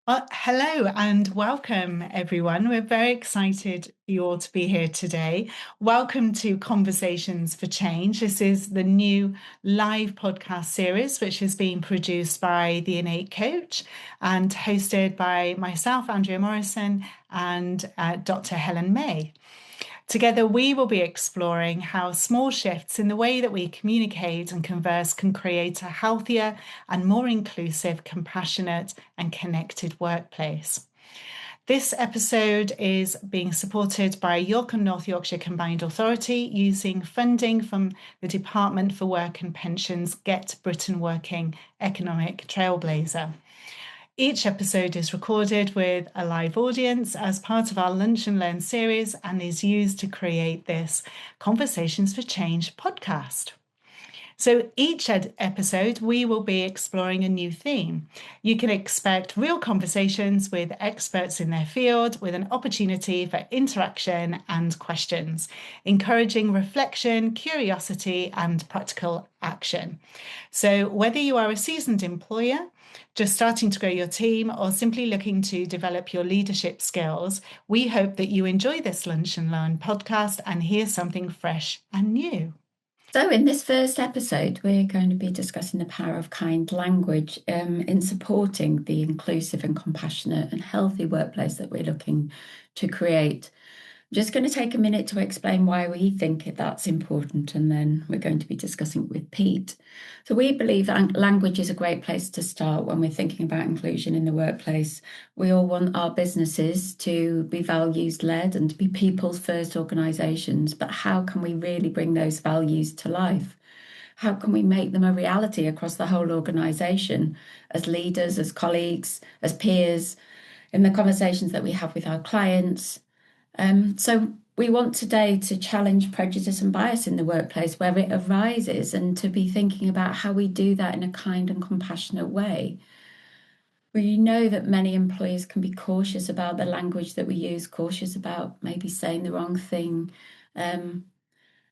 Hello and welcome, everyone. We're very excited for you all to be here today. Welcome to Conversations for Change. This is the new live podcast series, which is being produced by The Innate Coach and hosted by myself, Andrea Morrison, and Dr. Helen May. Together, we will be exploring how small shifts in the way that we communicate and converse can create a healthier and more inclusive, compassionate, and connected workplace. This episode is being supported by York and North Yorkshire Combined Authority using funding from the Department for Work and Pensions Get Britain Working Economic Trailblazer. Each episode is recorded with a live audience as part of our Lunch and Learn series and is used to create this Conversations for Change podcast. So each episode, we will be exploring a new theme. You can expect real conversations with experts in their field with an opportunity for interaction and questions, encouraging reflection, curiosity, and practical action. So whether you are a seasoned employer, just starting to grow your team, or simply looking to develop your leadership skills, we hope that you enjoy this Lunch and Learn podcast and hear something fresh and new. So in this first episode, we're going to be discussing the power of kind language in supporting the inclusive and compassionate and healthy workplace that we're looking to create. I'm just going to take a minute to explain why we think that's important, and then we're going to be discussing it with Pete. So we believe that language is a great place to start when we're thinking about inclusion in the workplace. We all want our businesses to be values-led and to be people's-first organisations, but how can we really bring those values to life? How can we make them a reality across the whole organisation as leaders, as colleagues, as peers, in the conversations that we have with our clients? So we want today to challenge prejudice and bias in the workplace where it arises, and to be thinking about how we do that in a kind and compassionate way. We know that many employers can be cautious about the language that we use, cautious about maybe saying the wrong thing,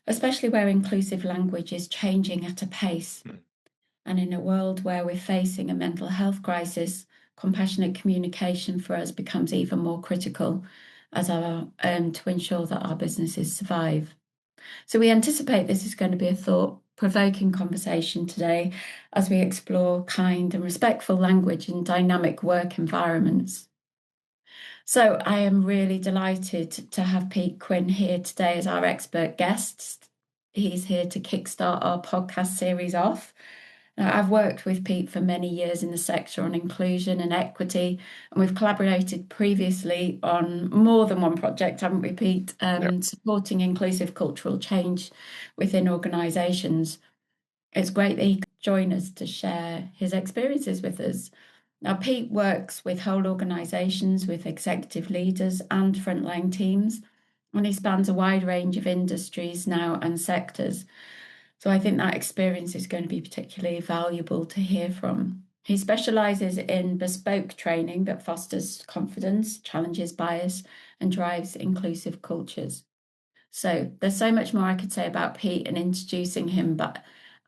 especially where inclusive language is changing at a pace. And in a world where we're facing a mental health crisis, compassionate communication for us becomes even more critical as our to ensure that our businesses survive. So we anticipate this is going to be a thought-provoking conversation today as we explore kind and respectful language in dynamic work environments. So I am really delighted to have Pete Quinn here today as our expert guest. He's here to kickstart our podcast series off. Now, I've worked with Pete for many years in the sector on inclusion and equity, and we've collaborated previously on more than one project, haven't we, Pete? Supporting inclusive cultural change within organisations. It's great that he could join us to share his experiences with us. Now, Pete works with whole organisations, with executive leaders and frontline teams, and he spans a wide range of industries now and sectors. So I think that experience is going to be particularly valuable to hear from. He specialises in bespoke training that fosters confidence, challenges bias, and drives inclusive cultures. So there's so much more I could say about Pete and introducing him, but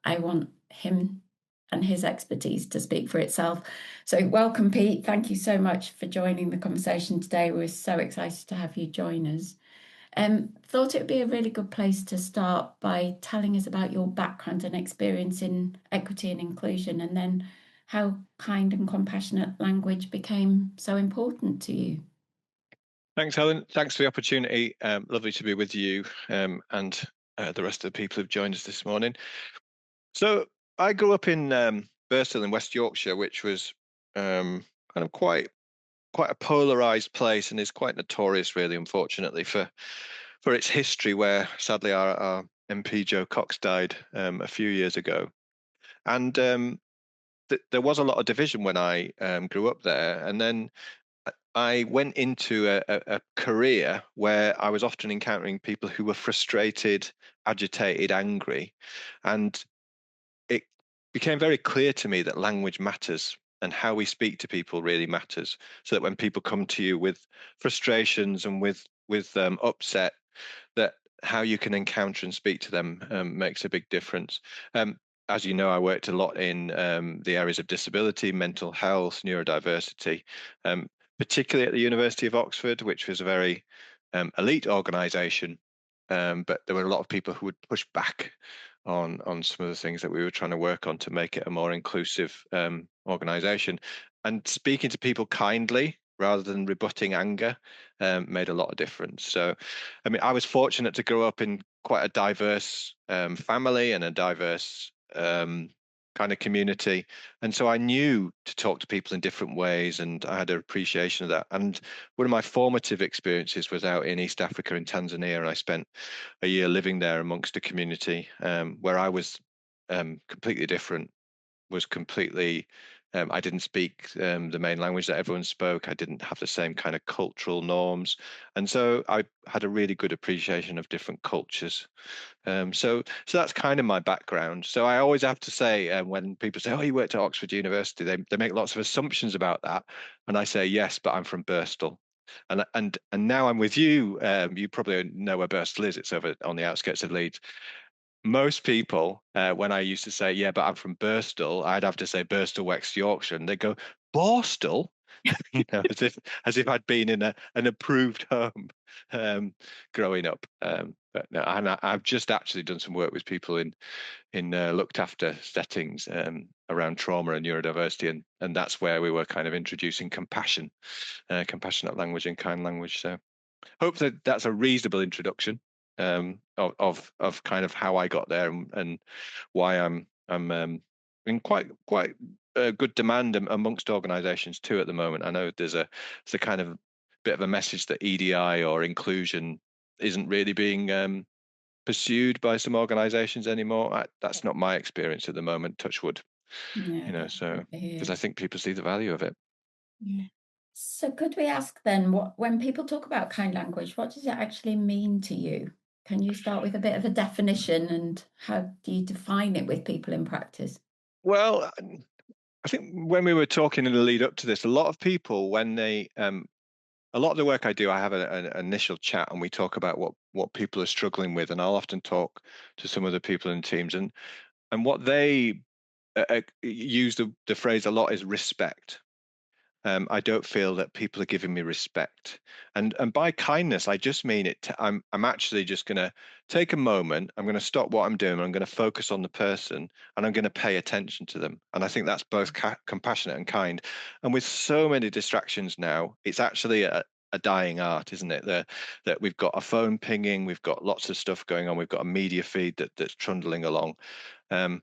I want him and his expertise to speak for itself. So welcome, Pete. Thank you so much for joining the conversation today. We're so excited to have you join us. Thought it would be a really good place to start by telling us about your background and experience in equity and inclusion, and then how kind and compassionate language became so important to you. Thanks, Helen. Thanks for the opportunity. Lovely to be with you and the rest of the people who've joined us this morning. So I grew up in Birstall in West Yorkshire, which was kind of quite a polarised place, and is quite notorious, really, unfortunately, for its history, where sadly our MP Joe Cox died a few years ago. And there was a lot of division when I grew up there. And then I went into a career where I was often encountering people who were frustrated, agitated, angry. And it became very clear to me that language matters, and how we speak to people really matters, so that when people come to you with frustrations and with upset, that how you can encounter and speak to them makes a big difference. as you know, I worked a lot in the areas of disability, mental health, neurodiversity, particularly at the University of Oxford, which was a very elite organisation. But there were a lot of people who would push back on some of the things that we were trying to work on to make it a more inclusive organisation. And speaking to people kindly rather than rebutting anger made a lot of difference. So, I mean, I was fortunate to grow up in quite a diverse family and a diverse kind of community. And so I knew to talk to people in different ways, and I had an appreciation of that. And one of my formative experiences was out in East Africa in Tanzania, and I spent a year living there amongst a community where I was completely different, was completely I didn't speak the main language that everyone spoke. I didn't have the same kind of cultural norms, and so I had a really good appreciation of different cultures. So that's kind of my background. So I always have to say when people say, "Oh, you worked at Oxford University," they make lots of assumptions about that, and I say yes, but I'm from Birstall. And now I'm with you. You probably know where Birstall is. It's over on the outskirts of Leeds. Most people, when I used to say, yeah, but I'm from Birstall, I'd have to say Birstall, West Yorkshire, and they go, Borstal? as if I'd been in an approved home growing up. But no, and I've just actually done some work with people in looked after settings around trauma and neurodiversity, and that's where we were kind of introducing compassion, compassionate language and kind language. So hope that that's a reasonable introduction of kind of how I got there and why I'm in quite good demand amongst organisations too at the moment. I know there's a kind of bit of a message that EDI or inclusion isn't really being pursued by some organisations anymore. That's not my experience at the moment. Touch wood, Yeah, so good to hear. because I think people see the value of it. Yeah. So could we ask then, when people talk about kind language, what does it actually mean to you? Can you start with a bit of a definition, and how do you define it with people in practice? Well, I think when we were talking in the lead up to this, a lot of people, when they a lot of the work I do, I have an initial chat and we talk about what people are struggling with, and I'll often talk to some of the people in teams, and what they use the phrase a lot is respect. I don't feel that people are giving me respect, and by kindness, I just mean it. I'm actually just going to take a moment. I'm going to stop what I'm doing. I'm going to focus on the person, and I'm going to pay attention to them. And I think that's both compassionate and kind. And with so many distractions now, it's actually a dying art, isn't it? That we've got a phone pinging, we've got lots of stuff going on, we've got a media feed that's trundling along. Um,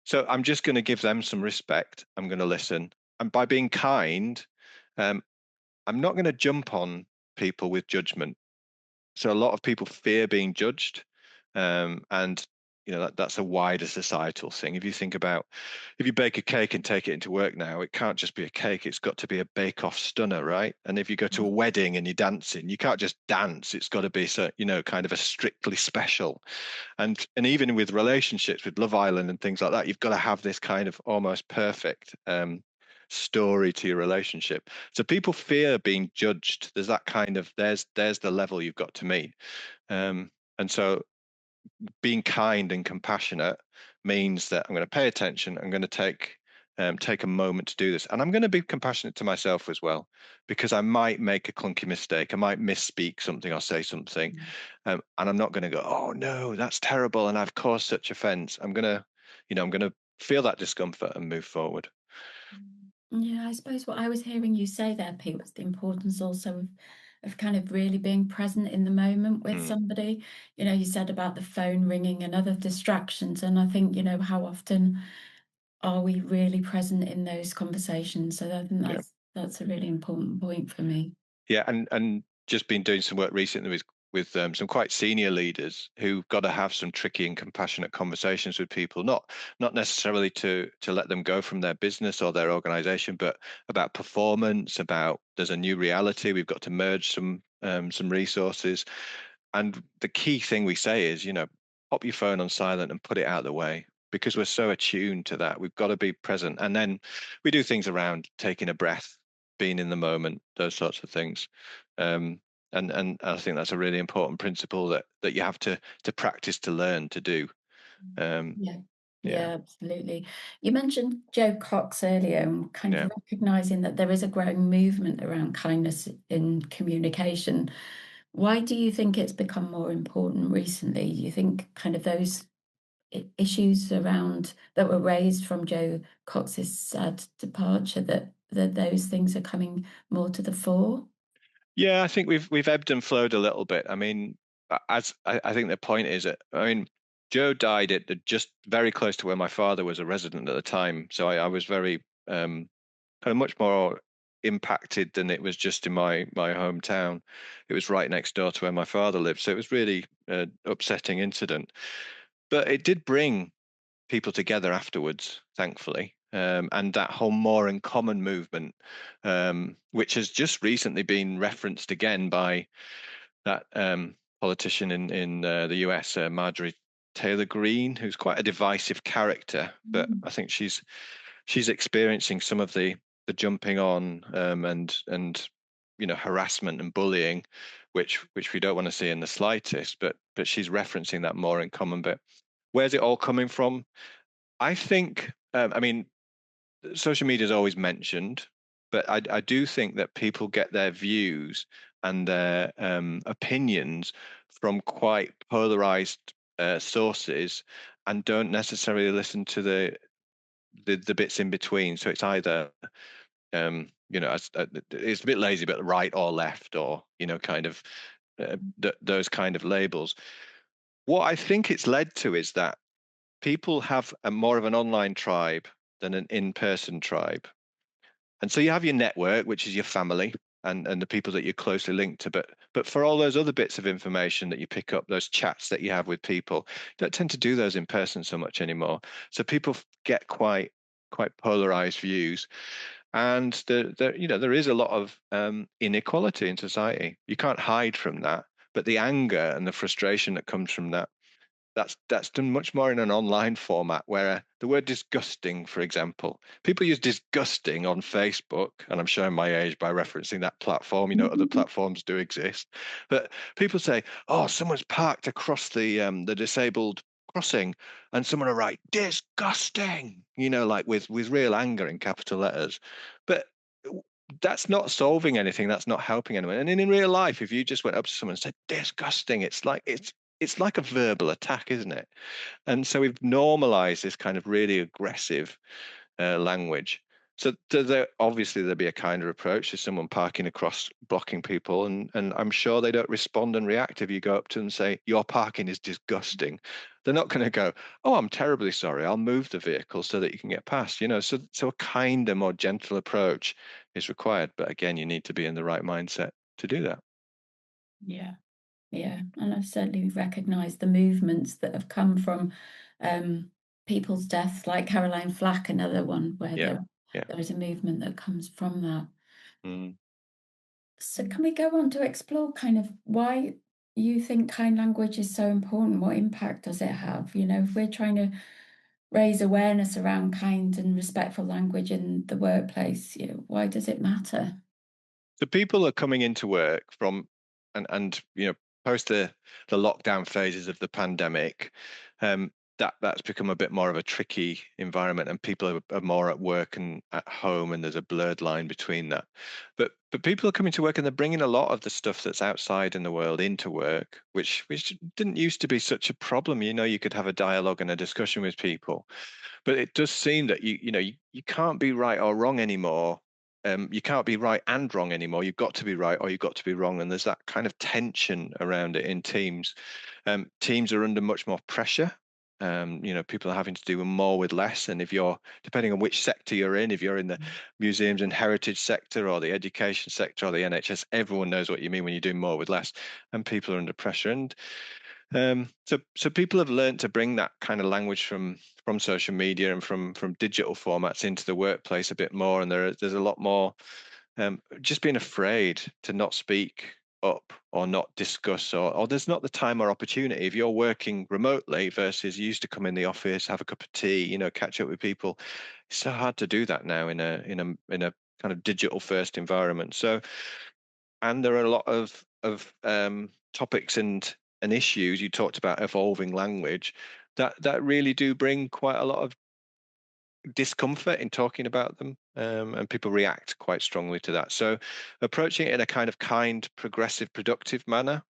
so I'm just going to give them some respect. I'm going to listen. And by being kind, um, I'm not going to jump on people with judgment. So a lot of people fear being judged. And that's a wider societal thing. If you think about if you bake a cake and take it into work now, it can't just be a cake, it's got to be a bake-off stunner, right? And if you go to a wedding and you're dancing, you can't just dance, it's got to be kind of a strictly special. And even with relationships, with Love Island and things like that, you've got to have this kind of almost perfect story to your relationship. So people fear being judged. There's that kind of there's the level you've got to meet. And so being kind and compassionate means that I'm going to pay attention. I'm going to take a moment to do this, and I'm going to be compassionate to myself as well, because I might make a clunky mistake. I might misspeak something or say something, and I'm not going to go, "Oh no, that's terrible," and I've caused such offence. I'm going to, I'm going to feel that discomfort and move forward. Yeah, I suppose what I was hearing you say there, Pete, was the importance also of kind of really being present in the moment with somebody. You said about the phone ringing and other distractions, and I think, how often are we really present in those conversations? So I think Yeah. that's a really important point for me. Yeah, and just been doing some work recently with some quite senior leaders who've got to have some tricky and compassionate conversations with people, not necessarily to let them go from their business or their organization, but about performance, about there's a new reality, we've got to merge some resources. And the key thing we say is, pop your phone on silent and put it out of the way, because we're so attuned to that. We've got to be present. And then we do things around taking a breath, being in the moment, those sorts of things. And I think that's a really important principle that you have to practice to learn to do. Yeah. Yeah, absolutely. You mentioned Joe Cox earlier and kind of recognizing that there is a growing movement around kindness in communication. Why do you think it's become more important recently? Do you think kind of those issues around that were raised from Joe Cox's sad departure, that those things are coming more to the fore? Yeah, I think we've ebbed and flowed a little bit. I mean, as I think the point is that, I mean, Joe died at just very close to where my father was a resident at the time, so I was very kind of much more impacted than it was just in my hometown. It was right next door to where my father lived, so it was really an upsetting incident. But it did bring people together afterwards, thankfully. And that whole more in common movement, which has just recently been referenced again by that politician in the US, Marjorie Taylor Greene, who's quite a divisive character, but I think she's experiencing some of the jumping on and harassment and bullying, which we don't want to see in the slightest. But she's referencing that more in common bit. Where's it all coming from? I think, I mean, social media is always mentioned, but I do think that people get their views and their opinions from quite polarized sources and don't necessarily listen to the bits in between. So it's either it's a bit lazy, but right or left, or kind of those kind of labels. What I think it's led to is that people have a more of an online tribe than an in-person tribe. And so you have your network, which is your family and the people that you're closely linked to. But for all those other bits of information that you pick up, those chats that you have with people, you don't tend to do those in person so much anymore. So people get quite polarized views. And there is a lot of inequality in society. You can't hide from that. But the anger and the frustration that comes from that, that's done much more in an online format, where the word disgusting, for example, people use disgusting on Facebook, and I'm showing my age by referencing that platform. Other platforms do exist, but people say, "Oh, someone's parked across the disabled crossing," and someone will write "disgusting," like with real anger in capital letters, but that's not solving anything. That's not helping anyone. And in real life, if you just went up to someone and said "disgusting," it's like a verbal attack, isn't it? And so we've normalized this kind of really aggressive language. So obviously there'll be a kinder approach to someone parking across, blocking people, and I'm sure they don't respond and react if you go up to them and say, "Your parking is disgusting." They're not going to go, "Oh, I'm terribly sorry. I'll move the vehicle so that you can get past." So a kinder, more gentle approach is required. But again, you need to be in the right mindset to do that. Yeah. Yeah, and I've certainly recognised the movements that have come from people's deaths, like Caroline Flack, another one where Yeah. there is a movement that comes from that. Mm. So can we go on to explore kind of why you think kind language is so important? What impact does it have? If we're trying to raise awareness around kind and respectful language in the workplace, why does it matter? So people are coming into work from and post the lockdown phases of the pandemic, that's become a bit more of a tricky environment, and people are more at work and at home, and there's a blurred line between that. But people are coming to work and they're bringing a lot of the stuff that's outside in the world into work, which didn't used to be such a problem. You could have a dialogue and a discussion with people, but it does seem that you can't be right or wrong anymore. You can't be right and wrong anymore. You've got to be right or you've got to be wrong. And there's that kind of tension around it in teams. Teams are under much more pressure. People are having to do more with less. And if you're, depending on which sector you're in, if you're in the museums and heritage sector or the education sector or the NHS, everyone knows what you mean when you're doing more with less. And people are under pressure. And so people have learned to bring that kind of language from social media and from digital formats into the workplace a bit more, and there's a lot more just being afraid to not speak up or not discuss, or there's not the time or opportunity. If you're working remotely versus you used to come in the office, have a cup of tea, catch up with people, it's so hard to do that now in a kind of digital first environment. So, and there are a lot of topics and issues. You talked about evolving language. that really do bring quite a lot of discomfort in talking about them, and people react quite strongly to that. So approaching it in a kind of kind, progressive, productive manner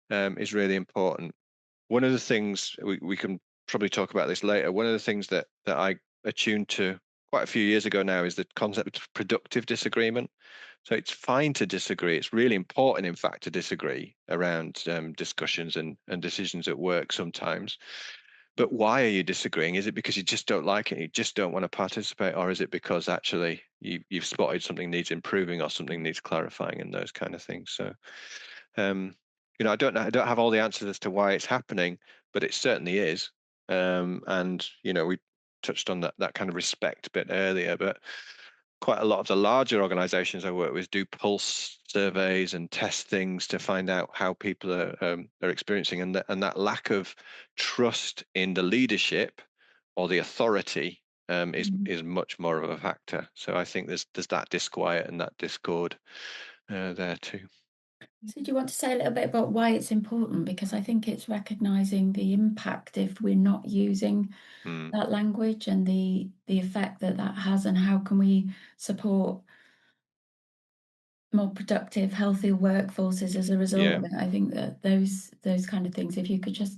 is really important. One of the things we can probably talk about this later. One of the things that I attuned to quite a few years ago now is the concept of productive disagreement. So it's fine to disagree. It's really important, in fact, to disagree around discussions and decisions at work sometimes. But why are you disagreeing? Is it because you just don't like it, you just don't want to participate, or is it because actually you've spotted something needs improving or something needs clarifying and those kind of things? So, I don't know. I don't have all the answers as to why it's happening, but it certainly is. And we touched on that kind of respect bit earlier, but quite a lot of the larger organizations I work with do pulse surveys and test things to find out how people are experiencing, and that lack of trust in the leadership or the authority is much more of a factor. So I think there's that disquiet and that discord there too. So do you want to say a little bit about why it's important? Because I think it's recognizing the impact if we're not using that language, and the effect that has, and how can we support more productive, healthier workforces as a result of it. I think that those kind of things, if you could just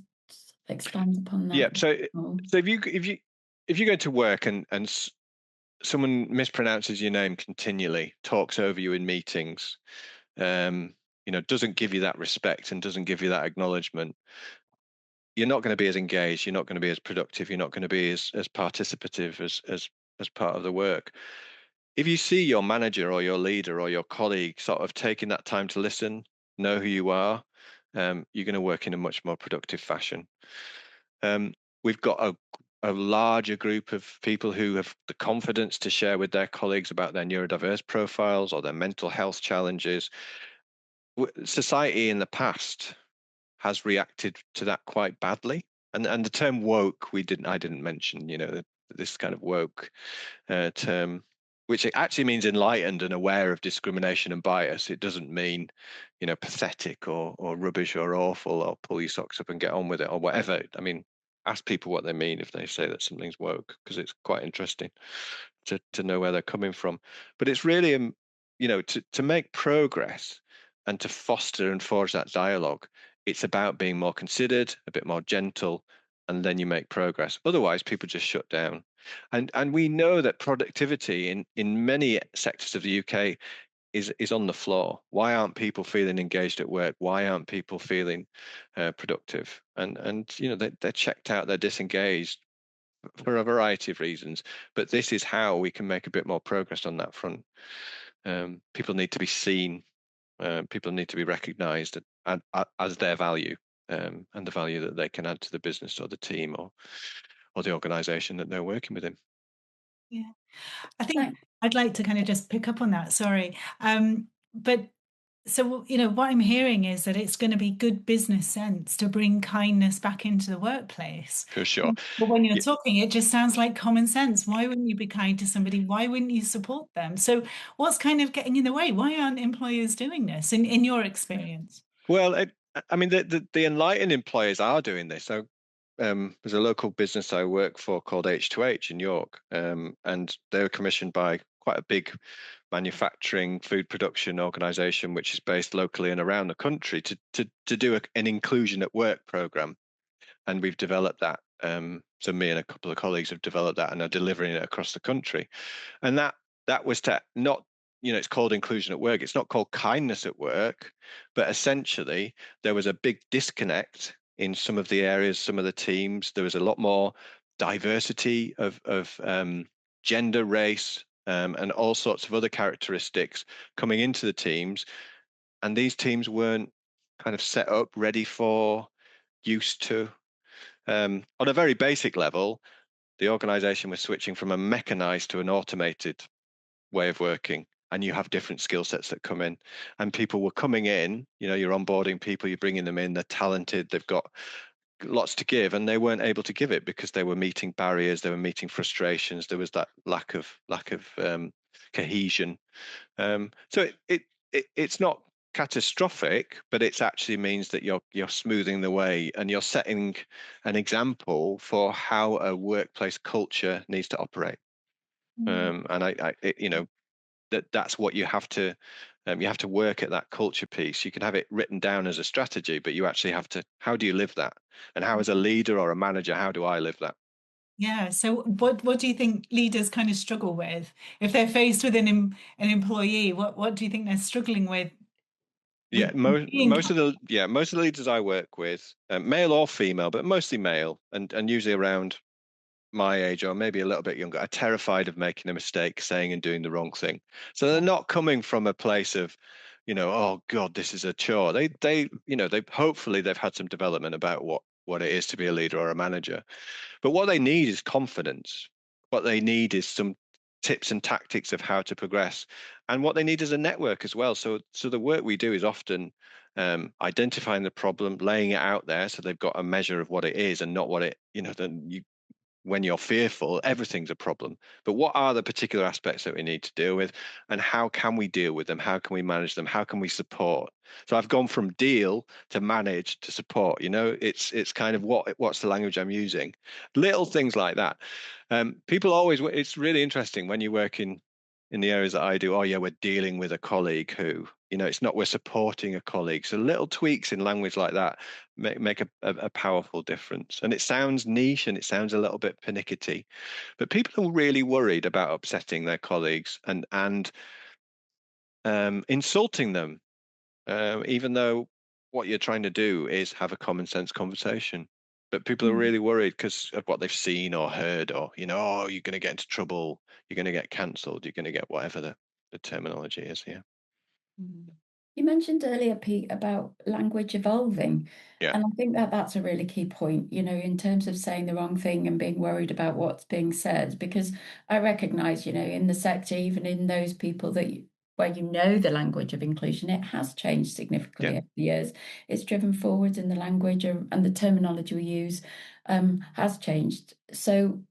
expand upon that. Yeah. So if you go to work and someone mispronounces your name continually, talks over you in meetings, doesn't give you that respect and doesn't give you that acknowledgement, you're not going to be as engaged, you're not going to be as productive, you're not going to be as participative as part of the work. If you see your manager or your leader or your colleague sort of taking that time to listen, know who you are, you're going to work in a much more productive fashion. We've got a larger group of people who have the confidence to share with their colleagues about their neurodiverse profiles or their mental health challenges. Society in the past has reacted to that quite badly, and the term woke I didn't mention. This kind of woke term, which actually means enlightened and aware of discrimination and bias. It doesn't mean pathetic or rubbish or awful or pull your socks up and get on with it or whatever. I mean, ask people what they mean if they say that something's woke, because it's quite interesting to know where they're coming from. But it's really to make progress and to foster and forge that dialogue, it's about being more considered, a bit more gentle, and then you make progress. Otherwise, people just shut down. And we know that productivity in many sectors of the UK is on the floor. Why aren't people feeling engaged at work? Why aren't people feeling productive? And they're checked out, they're disengaged for a variety of reasons. But this is how we can make a bit more progress on that front. People need to be seen. People need to be recognised as their value, and the value that they can add to the business or the team or the organisation that they're working within. Yeah, I think I'd like to kind of just pick up on that. Sorry, but so what I'm hearing is that it's going to be good business sense to bring kindness back into the workplace. For sure. But when you're talking, it just sounds like common sense. Why wouldn't you be kind to somebody? Why wouldn't you support them? So what's kind of getting in the way? Why aren't employers doing this in your experience? Well, I mean, the enlightened employers are doing this. So there's a local business I work for called H2H in York, and they were commissioned by quite a big manufacturing food production organization, which is based locally and around the country, to do an inclusion at work program. And we've developed that. So me and a couple of colleagues have developed that and are delivering it across the country. And that was to not, it's called inclusion at work. It's not called kindness at work, but essentially there was a big disconnect in some of the areas, some of the teams. There was a lot more diversity of gender, race, and all sorts of other characteristics coming into the teams. And these teams weren't kind of set up, ready for, used to. On a very basic level, the organization was switching from a mechanized to an automated way of working, and you have different skill sets that come in, and people were coming in, you're onboarding people, you're bringing them in, they're talented, they've got lots to give, and they weren't able to give it because they were meeting barriers, they were meeting frustrations, there was that lack of cohesion. So it's not catastrophic, but it actually means that you're smoothing the way and you're setting an example for how a workplace culture needs to operate. And you know, that's what you have to work at that culture piece. You can have it written down as a strategy, but you actually have to, how do you live that? And how, as a leader or a manager, how do I live that? Yeah. So what do you think leaders kind of struggle with if they're faced with an employee? What do you think they're struggling with Yeah, being? most of the leaders I work with, male or female, but mostly male, and usually around my age or maybe a little bit younger, are terrified of making a mistake, saying and doing the wrong thing. So they're not coming from a place of, oh God, this is a chore. They hopefully they've had some development about what it is to be a leader or a manager. But what they need is confidence. What they need is some tips and tactics of how to progress, and what they need is a network as well. So the work we do is often identifying the problem, laying it out there, so they've got a measure of what it is and not what it, then you when you're fearful, everything's a problem. But what are the particular aspects that we need to deal with, and how can we deal with them? How can we manage them? How can we support? So I've gone from deal to manage to support. It's kind of what's the language I'm using? Little things like that. People always. It's really interesting when you work in the areas that I do. Oh yeah, we're dealing with a colleague who. It's not we're supporting a colleague. So little tweaks in language like that make a powerful difference. And it sounds niche and it sounds a little bit pernickety, but people are really worried about upsetting their colleagues and insulting them, even though what you're trying to do is have a common sense conversation. But people are really worried because of what they've seen or heard, or oh, you're going to get into trouble, you're going to get cancelled, you're going to get whatever the terminology is here. You mentioned earlier, Pete, about language evolving. Yeah. And I think that that's a really key point, in terms of saying the wrong thing and being worried about what's being said, because I recognize, in the sector, even in those people where the language of inclusion, it has changed significantly over the years. It's driven forward in the language and the terminology we use has changed. So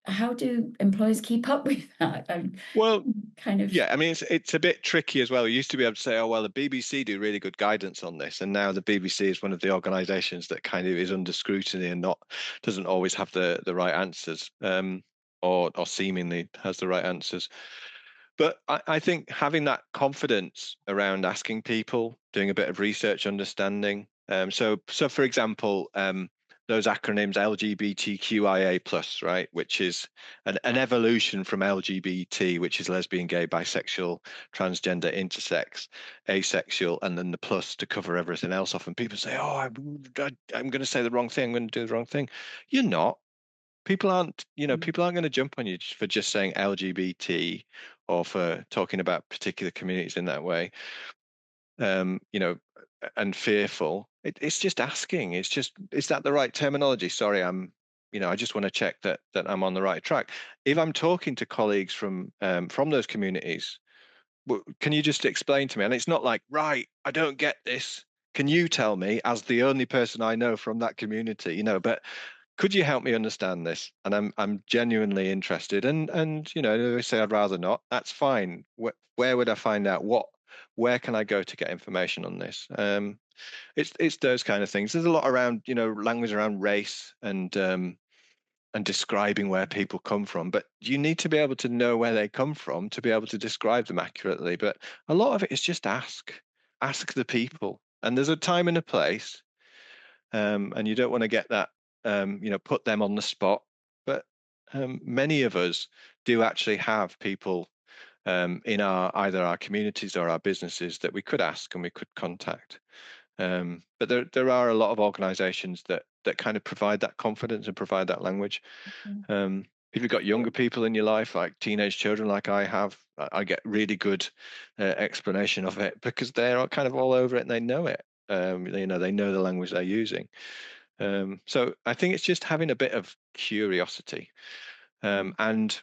how do employers keep up with that? Well, kind of. yeah, I mean, it's a bit tricky as well. We used to be able to say, oh, well, the BBC do really good guidance on this. And now the BBC is one of the organizations that kind of is under scrutiny and doesn't always have the right answers, or seemingly has the right answers. But I think having that confidence around asking people, doing a bit of research, understanding. So for example, those acronyms LGBTQIA+, right, which is an evolution from LGBT, which is lesbian, gay, bisexual, transgender, intersex, asexual, and then the plus to cover everything else off. And people say, oh, I'm going to say the wrong thing. I'm going to do the wrong thing. You're not. People aren't going to jump on you for just saying LGBT or for talking about particular communities in that way. And fearful. It's just asking. It's just, is that the right terminology? Sorry, I just want to check that I'm on the right track. If I'm talking to colleagues from those communities, can you just explain to me? And it's not like, right, I don't get this. Can you tell me, as the only person I know from that community, but could you help me understand this? And I'm genuinely interested. And they say I'd rather not. That's fine. Where would I find out where can I go to get information on this? It's those kind of things. There's a lot around, language around race and describing where people come from, but you need to be able to know where they come from to be able to describe them accurately. But a lot of it is just ask the people, and there's a time and a place, and you don't want to get that, put them on the spot. But many of us do actually have people in either our communities or our businesses that we could ask and we could contact. But there are a lot of organisations that kind of provide that confidence and provide that language. If you've got younger people in your life, like teenage children, like I have, I get really good explanation of it because they're kind of all over it and they know it. They know the language they're using. So I think it's just having a bit of curiosity. And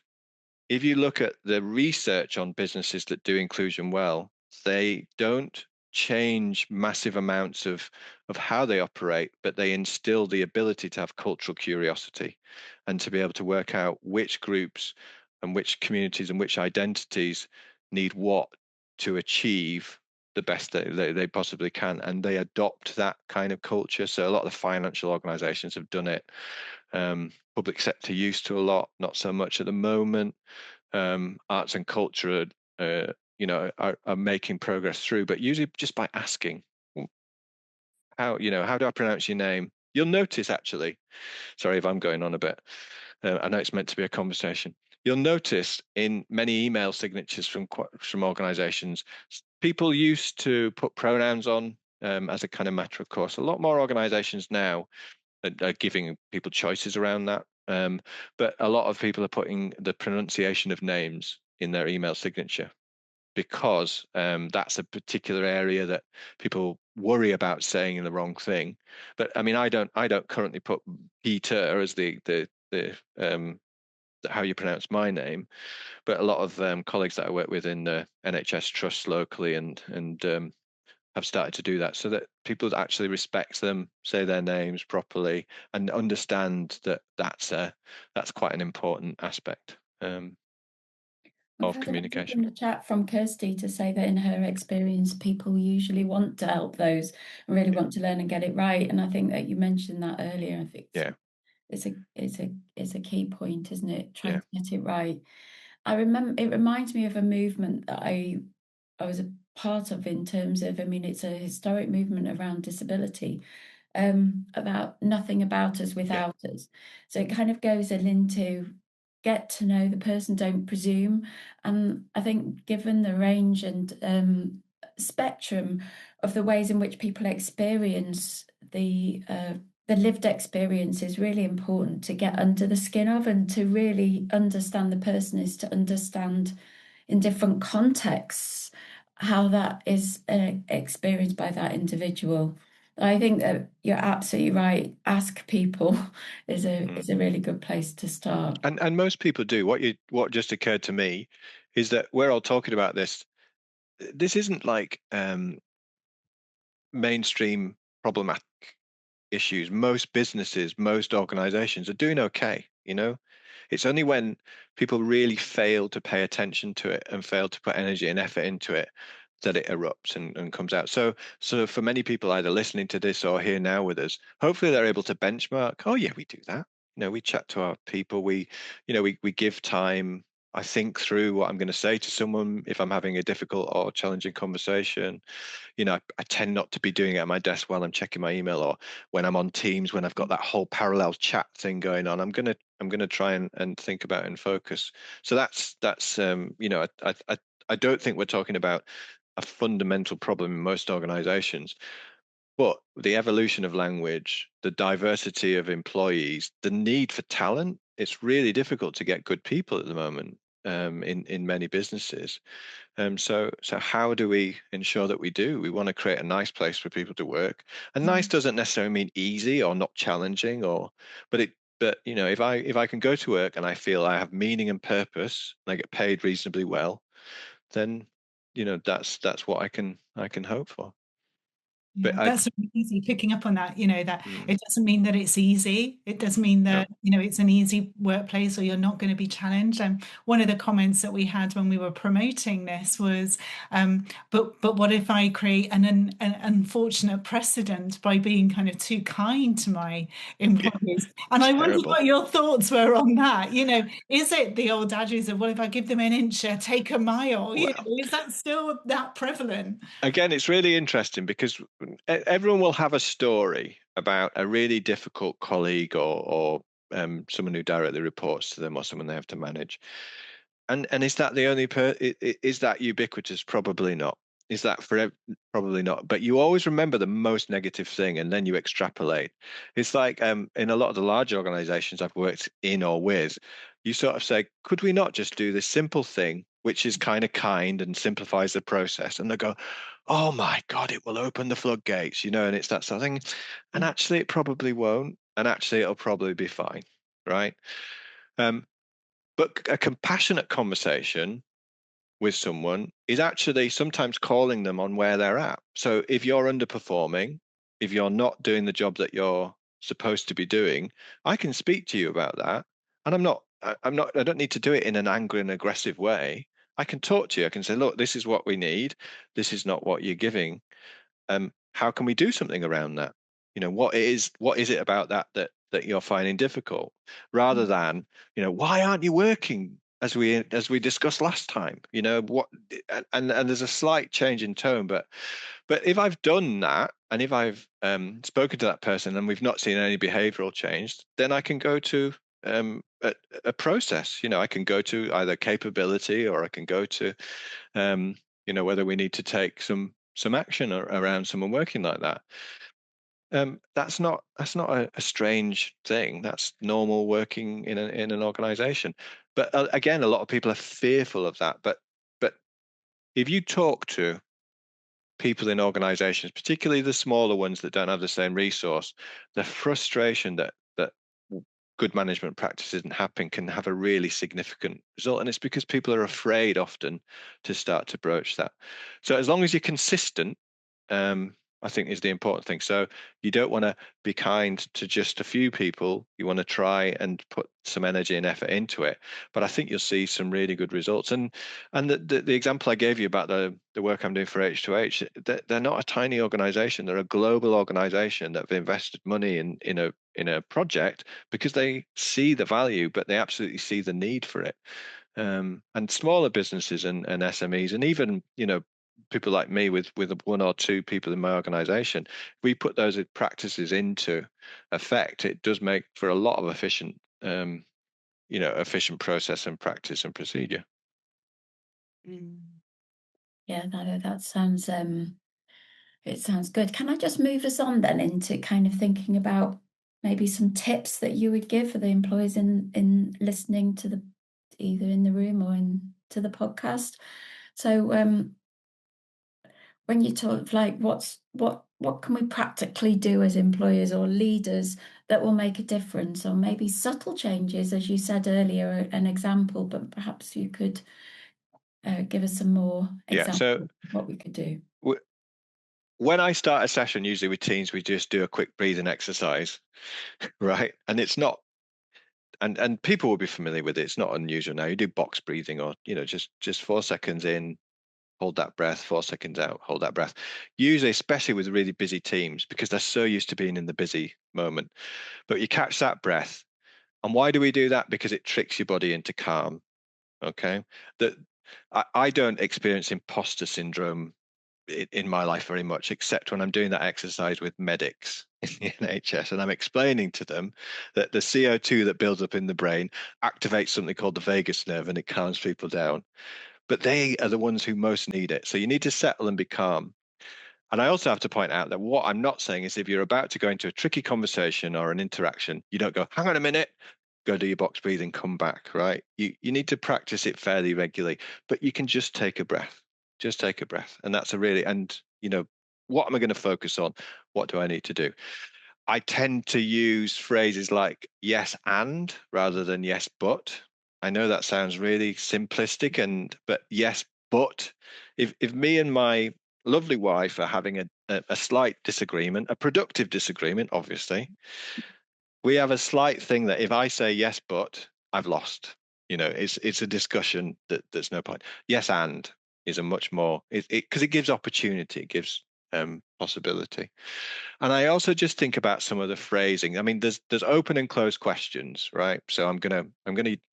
if you look at the research on businesses that do inclusion well, they don't change massive amounts of how they operate, but they instill the ability to have cultural curiosity and to be able to work out which groups and which communities and which identities need what to achieve the best they possibly can, and they adopt that kind of culture. So a lot of the financial organizations have done it. Public sector used to a lot, not so much at the moment. Arts and culture are making progress through, but usually just by asking, how do I pronounce your name? You'll notice, actually, sorry if I'm going on a bit, I know it's meant to be a conversation. You'll notice in many email signatures from organizations, people used to put pronouns on as a kind of matter of course. A lot more organizations now are giving people choices around that. But a lot of people are putting the pronunciation of names in their email signature, because that's a particular area that people worry about saying the wrong thing. But I mean, I don't currently put Peter as the how you pronounce my name, but a lot of colleagues that I work with in the NHS trusts locally and have started to do that, so that people actually respect them, say their names properly, and understand that that's quite an important aspect of communication. In the chat from Kirsty to say that in her experience, people usually want to help those and really want to learn and get it right. And I think that you mentioned that earlier. I think it's a key point, isn't it? Trying to get it right. I remember it reminds me of a movement that I was a part of, in terms of, I mean, it's a historic movement around disability, about nothing about us without us. So it kind of goes into get to know the person, don't presume. And I think given the range and spectrum of the ways in which people experience the lived experience is really important to get under the skin of, and to really understand the person is to understand in different contexts how that is experienced by that individual. I think that you're absolutely right. Ask people is a really good place to start. And most people do. What just occurred to me is that we're all talking about this. This isn't like mainstream problematic issues. Most businesses, most organizations are doing okay. It's only when people really fail to pay attention to it and fail to put energy and effort into it that it erupts and comes out. So for many people either listening to this or here now with us, hopefully they're able to benchmark. Oh yeah, we do that. We chat to our people. We give time. I think through what I'm going to say to someone if I'm having a difficult or challenging conversation. I tend not to be doing it at my desk while I'm checking my email, or when I'm on Teams, when I've got that whole parallel chat thing going on. I'm gonna try and think about it and focus. So that's I don't think we're talking about a fundamental problem in most organizations, but the evolution of language, the diversity of employees, the need for talent. It's really difficult to get good people at the moment in many businesses. So how do we ensure that we do? We want to create a nice place for people to work. And nice doesn't necessarily mean easy or not challenging, but if I can go to work and I feel I have meaning and purpose and I get paid reasonably well, then that's what I can hope for. Yeah, But that's really easy, picking up on that, that it doesn't mean that it's easy. It doesn't mean that, it's an easy workplace or you're not going to be challenged. And one of the comments that we had when we were promoting this was, but what if I create an unfortunate precedent by being kind of too kind to my employees? And I wondered what your thoughts were on that. Is it the old adage of, well, if I give them an inch, take a mile? Is that still that prevalent? Again, it's really interesting because everyone will have a story about a really difficult colleague or someone who directly reports to them or someone they have to manage. And is that the only is that ubiquitous? Probably not. Is that for probably not. But you always remember the most negative thing and then you extrapolate. It's like in a lot of the large organizations I've worked in or with, you sort of say, could we not just do this simple thing, which is kind and simplifies the process? And they go, oh my God, it will open the floodgates, and it's that sort of thing. And actually it probably won't. And actually it'll probably be fine. Right. But a compassionate conversation with someone is actually sometimes calling them on where they're at. So if you're underperforming, if you're not doing the job that you're supposed to be doing, I can speak to you about that. And I don't need to do it in an angry and aggressive way. I can talk to you. I can say, look, this is what we need. This is not what you're giving. How can we do something around that? What is it about that you're finding difficult, rather than, why aren't you working as we discussed last time? What, and there's a slight change in tone, but if I've done that, and if I've spoken to that person and we've not seen any behavioral change, then I can go to a process. I can go to either capability, or I can go to whether we need to take some action around someone working like that. That's not a strange thing. That's normal working in an organization. But again, a lot of people are fearful of that. But if you talk to people in organizations, particularly the smaller ones that don't have the same resource, the frustration that good management practice isn't happening can have a really significant result. And it's because people are afraid often to start to broach that. So as long as you're consistent, I think is the important thing. So you don't want to be kind to just a few people. You want to try and put some energy and effort into it. But I think you'll see some really good results. And the example I gave you about the work I'm doing for H2H, they're not a tiny organization. They're a global organization that have invested money in a project because they see the value, but they absolutely see the need for it. And smaller businesses and SMEs, and even people like me with one or two people in my organization, we put those practices into effect, it does make for a lot of efficient process and practice and procedure. Yeah, that sounds it sounds good. Can I just move us on then into kind of thinking about maybe some tips that you would give for the employees in listening to either in the room or to the podcast? So when you talk of like what can we practically do as employers or leaders that will make a difference, or maybe subtle changes, as you said earlier, an example, but perhaps you could give us some more examples of what we could do. When I start a session, usually with teams, we just do a quick breathing exercise, right? And it's not, and people will be familiar with it. It's not unusual now. You do box breathing, or just 4 seconds in, hold that breath, 4 seconds out, hold that breath. Usually, especially with really busy teams, because they're so used to being in the busy moment. But you catch that breath. And why do we do that? Because it tricks your body into calm. Okay. That I don't experience imposter syndrome in my life very much, except when I'm doing that exercise with medics in the NHS, and I'm explaining to them that the CO2 that builds up in the brain activates something called the vagus nerve, and it calms people down. But they are the ones who most need it. So you need to settle and be calm. And I also have to point out that what I'm not saying is, if you're about to go into a tricky conversation or an interaction, you don't go, hang on a minute, go do your box breathing, come back, right? You need to practice it fairly regularly, but you can just take a breath. Just take a breath. And that's what am I going to focus on? What do I need to do? I tend to use phrases like yes and rather than yes but. I know that sounds really simplistic, but yes but. If me and my lovely wife are having a slight disagreement, a productive disagreement, obviously, we have a slight thing that if I say yes but, I've lost. It's a discussion that's no point. Yes and is a much more, because it gives opportunity, it gives possibility. And I also just think about some of the phrasing. I mean, there's open and closed questions, right? So I'm gonna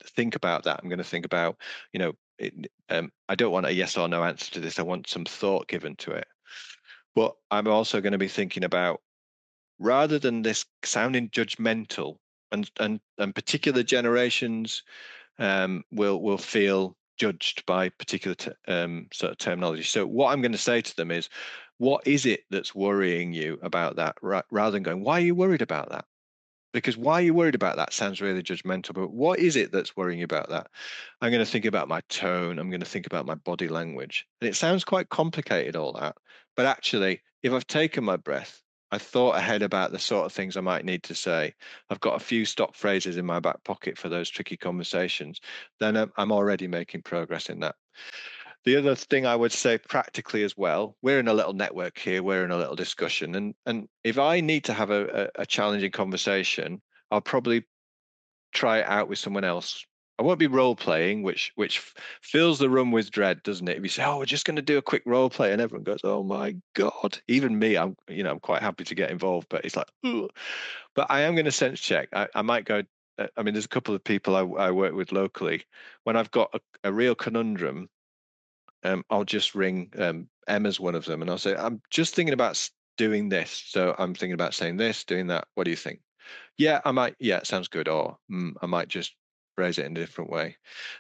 think about that. I'm gonna think about, I don't want a yes or no answer to this. I want some thought given to it. But I'm also going to be thinking about, rather than this sounding judgmental, and particular generations will feel judged by particular sort of terminology. So what I'm going to say to them is, what is it that's worrying you about that? Rather than going, why are you worried about that? Because why are you worried about that sounds really judgmental, but what is it that's worrying you about that? I'm going to think about my tone. I'm going to think about my body language. And it sounds quite complicated, all that. But actually, if I've taken my breath, I've thought ahead about the sort of things I might need to say, I've got a few stop phrases in my back pocket for those tricky conversations, then I'm already making progress in that. The other thing I would say practically as well, we're in a little network here, we're in a little discussion. And if I need to have a challenging conversation, I'll probably try it out with someone else I won't be role playing, which fills the room with dread, doesn't it? If you say, "Oh, we're just going to do a quick role play," and everyone goes, "Oh my God!" Even me, I'm quite happy to get involved, but it's like, ugh. But I am going to sense check. I might go. I mean, there's a couple of people I work with locally. When I've got a real conundrum, I'll just ring Emma's one of them, and I'll say, "I'm just thinking about doing this. So I'm thinking about saying this, doing that. What do you think?" Yeah, I might. Yeah, it sounds good. Or I might just phrase it in a different way.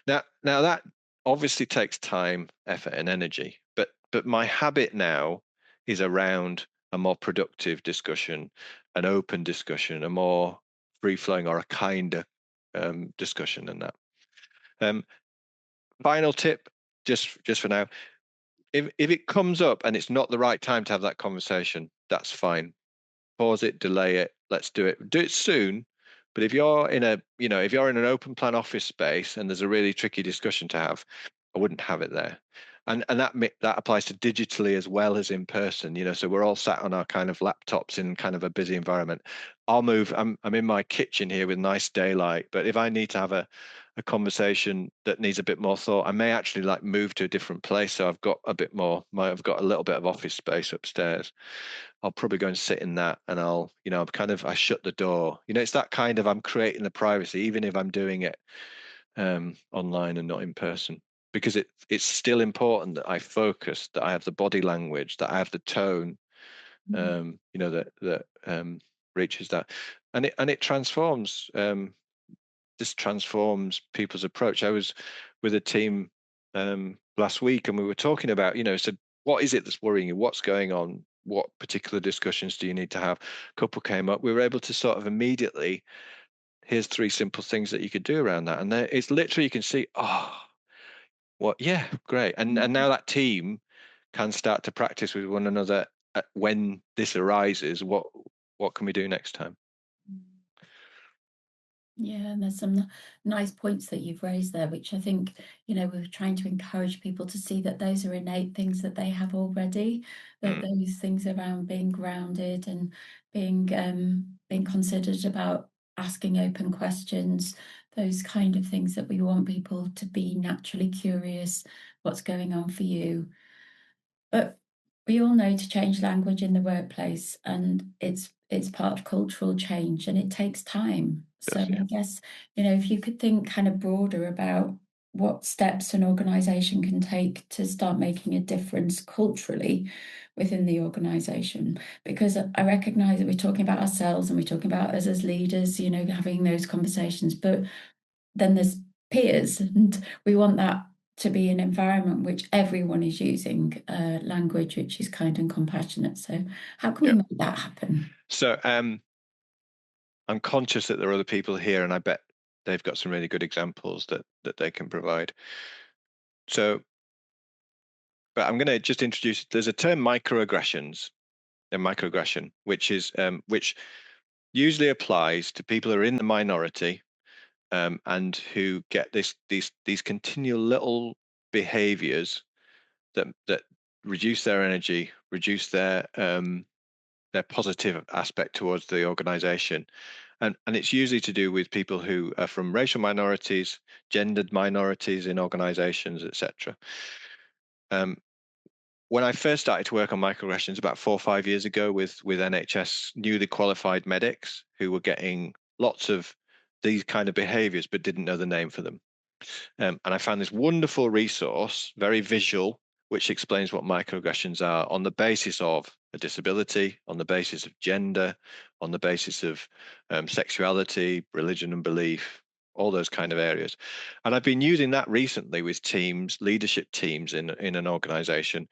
Now that obviously takes time, effort, and energy. But my habit now is around a more productive discussion, an open discussion, a more free flowing or a kinder discussion than that. Final tip, just for now. If it comes up and it's not the right time to have that conversation, that's fine. Pause it, delay it. Let's do it. Do it soon. But if you're in an open plan office space and there's a really tricky discussion to have, I wouldn't have it there. And that applies to digitally as well as in person. So we're all sat on our kind of laptops in kind of a busy environment. I'll move. I'm in my kitchen here with nice daylight, but if I need to have a conversation that needs a bit more thought, I may actually like move to a different place. So I've got a bit more. I've got a little bit of office space upstairs. I'll probably go and sit in that, and I shut the door. It's that kind of, I'm creating the privacy, even if I'm doing it online and not in person, because it's still important that I focus, that I have the body language, that I have the tone, that reaches that, and it transforms. This transforms people's approach. I was with a team last week, and we were talking about, so what is it that's worrying you? What's going on? What particular discussions do you need to have? A couple came up. We were able to sort of immediately, here's 3 simple things that you could do around that. And it's literally, you can see, yeah, great. And now that team can start to practice with one another when this arises. What can we do next time? Yeah, and there's some nice points that you've raised there, which I think, we're trying to encourage people to see that those are innate things that they have already, that those things around being grounded and being considered about asking open questions, those kind of things that we want people to be naturally curious, what's going on for you. But we all know to change language in the workplace, and it's part of cultural change, and it takes time. So Yeah. I guess, if you could think kind of broader about what steps an organization can take to start making a difference culturally within the organization, because I recognize that we're talking about ourselves and we're talking about us as leaders, having those conversations, but then there's peers, and we want that to be an environment which everyone is using language which is kind and compassionate. So how can we make that happen? So I'm conscious that there are other people here, and I bet they've got some really good examples that they can provide. So, but I'm going to just introduce, there's a term, microaggressions, and microaggression, which usually applies to people who are in the minority, and who get these continual little behaviors that reduce their energy, reduce their positive aspect towards the organization. And it's usually to do with people who are from racial minorities, gendered minorities in organizations, etc. When I first started to work on microaggressions about 4 or 5 years ago with NHS newly qualified medics who were getting lots of these kind of behaviors but didn't know the name for them. And I found this wonderful resource, very visual, which explains what microaggressions are on the basis of a disability, on the basis of gender, on the basis of sexuality, religion and belief, all those kind of areas. And I've been using that recently with teams, leadership teams in an organization.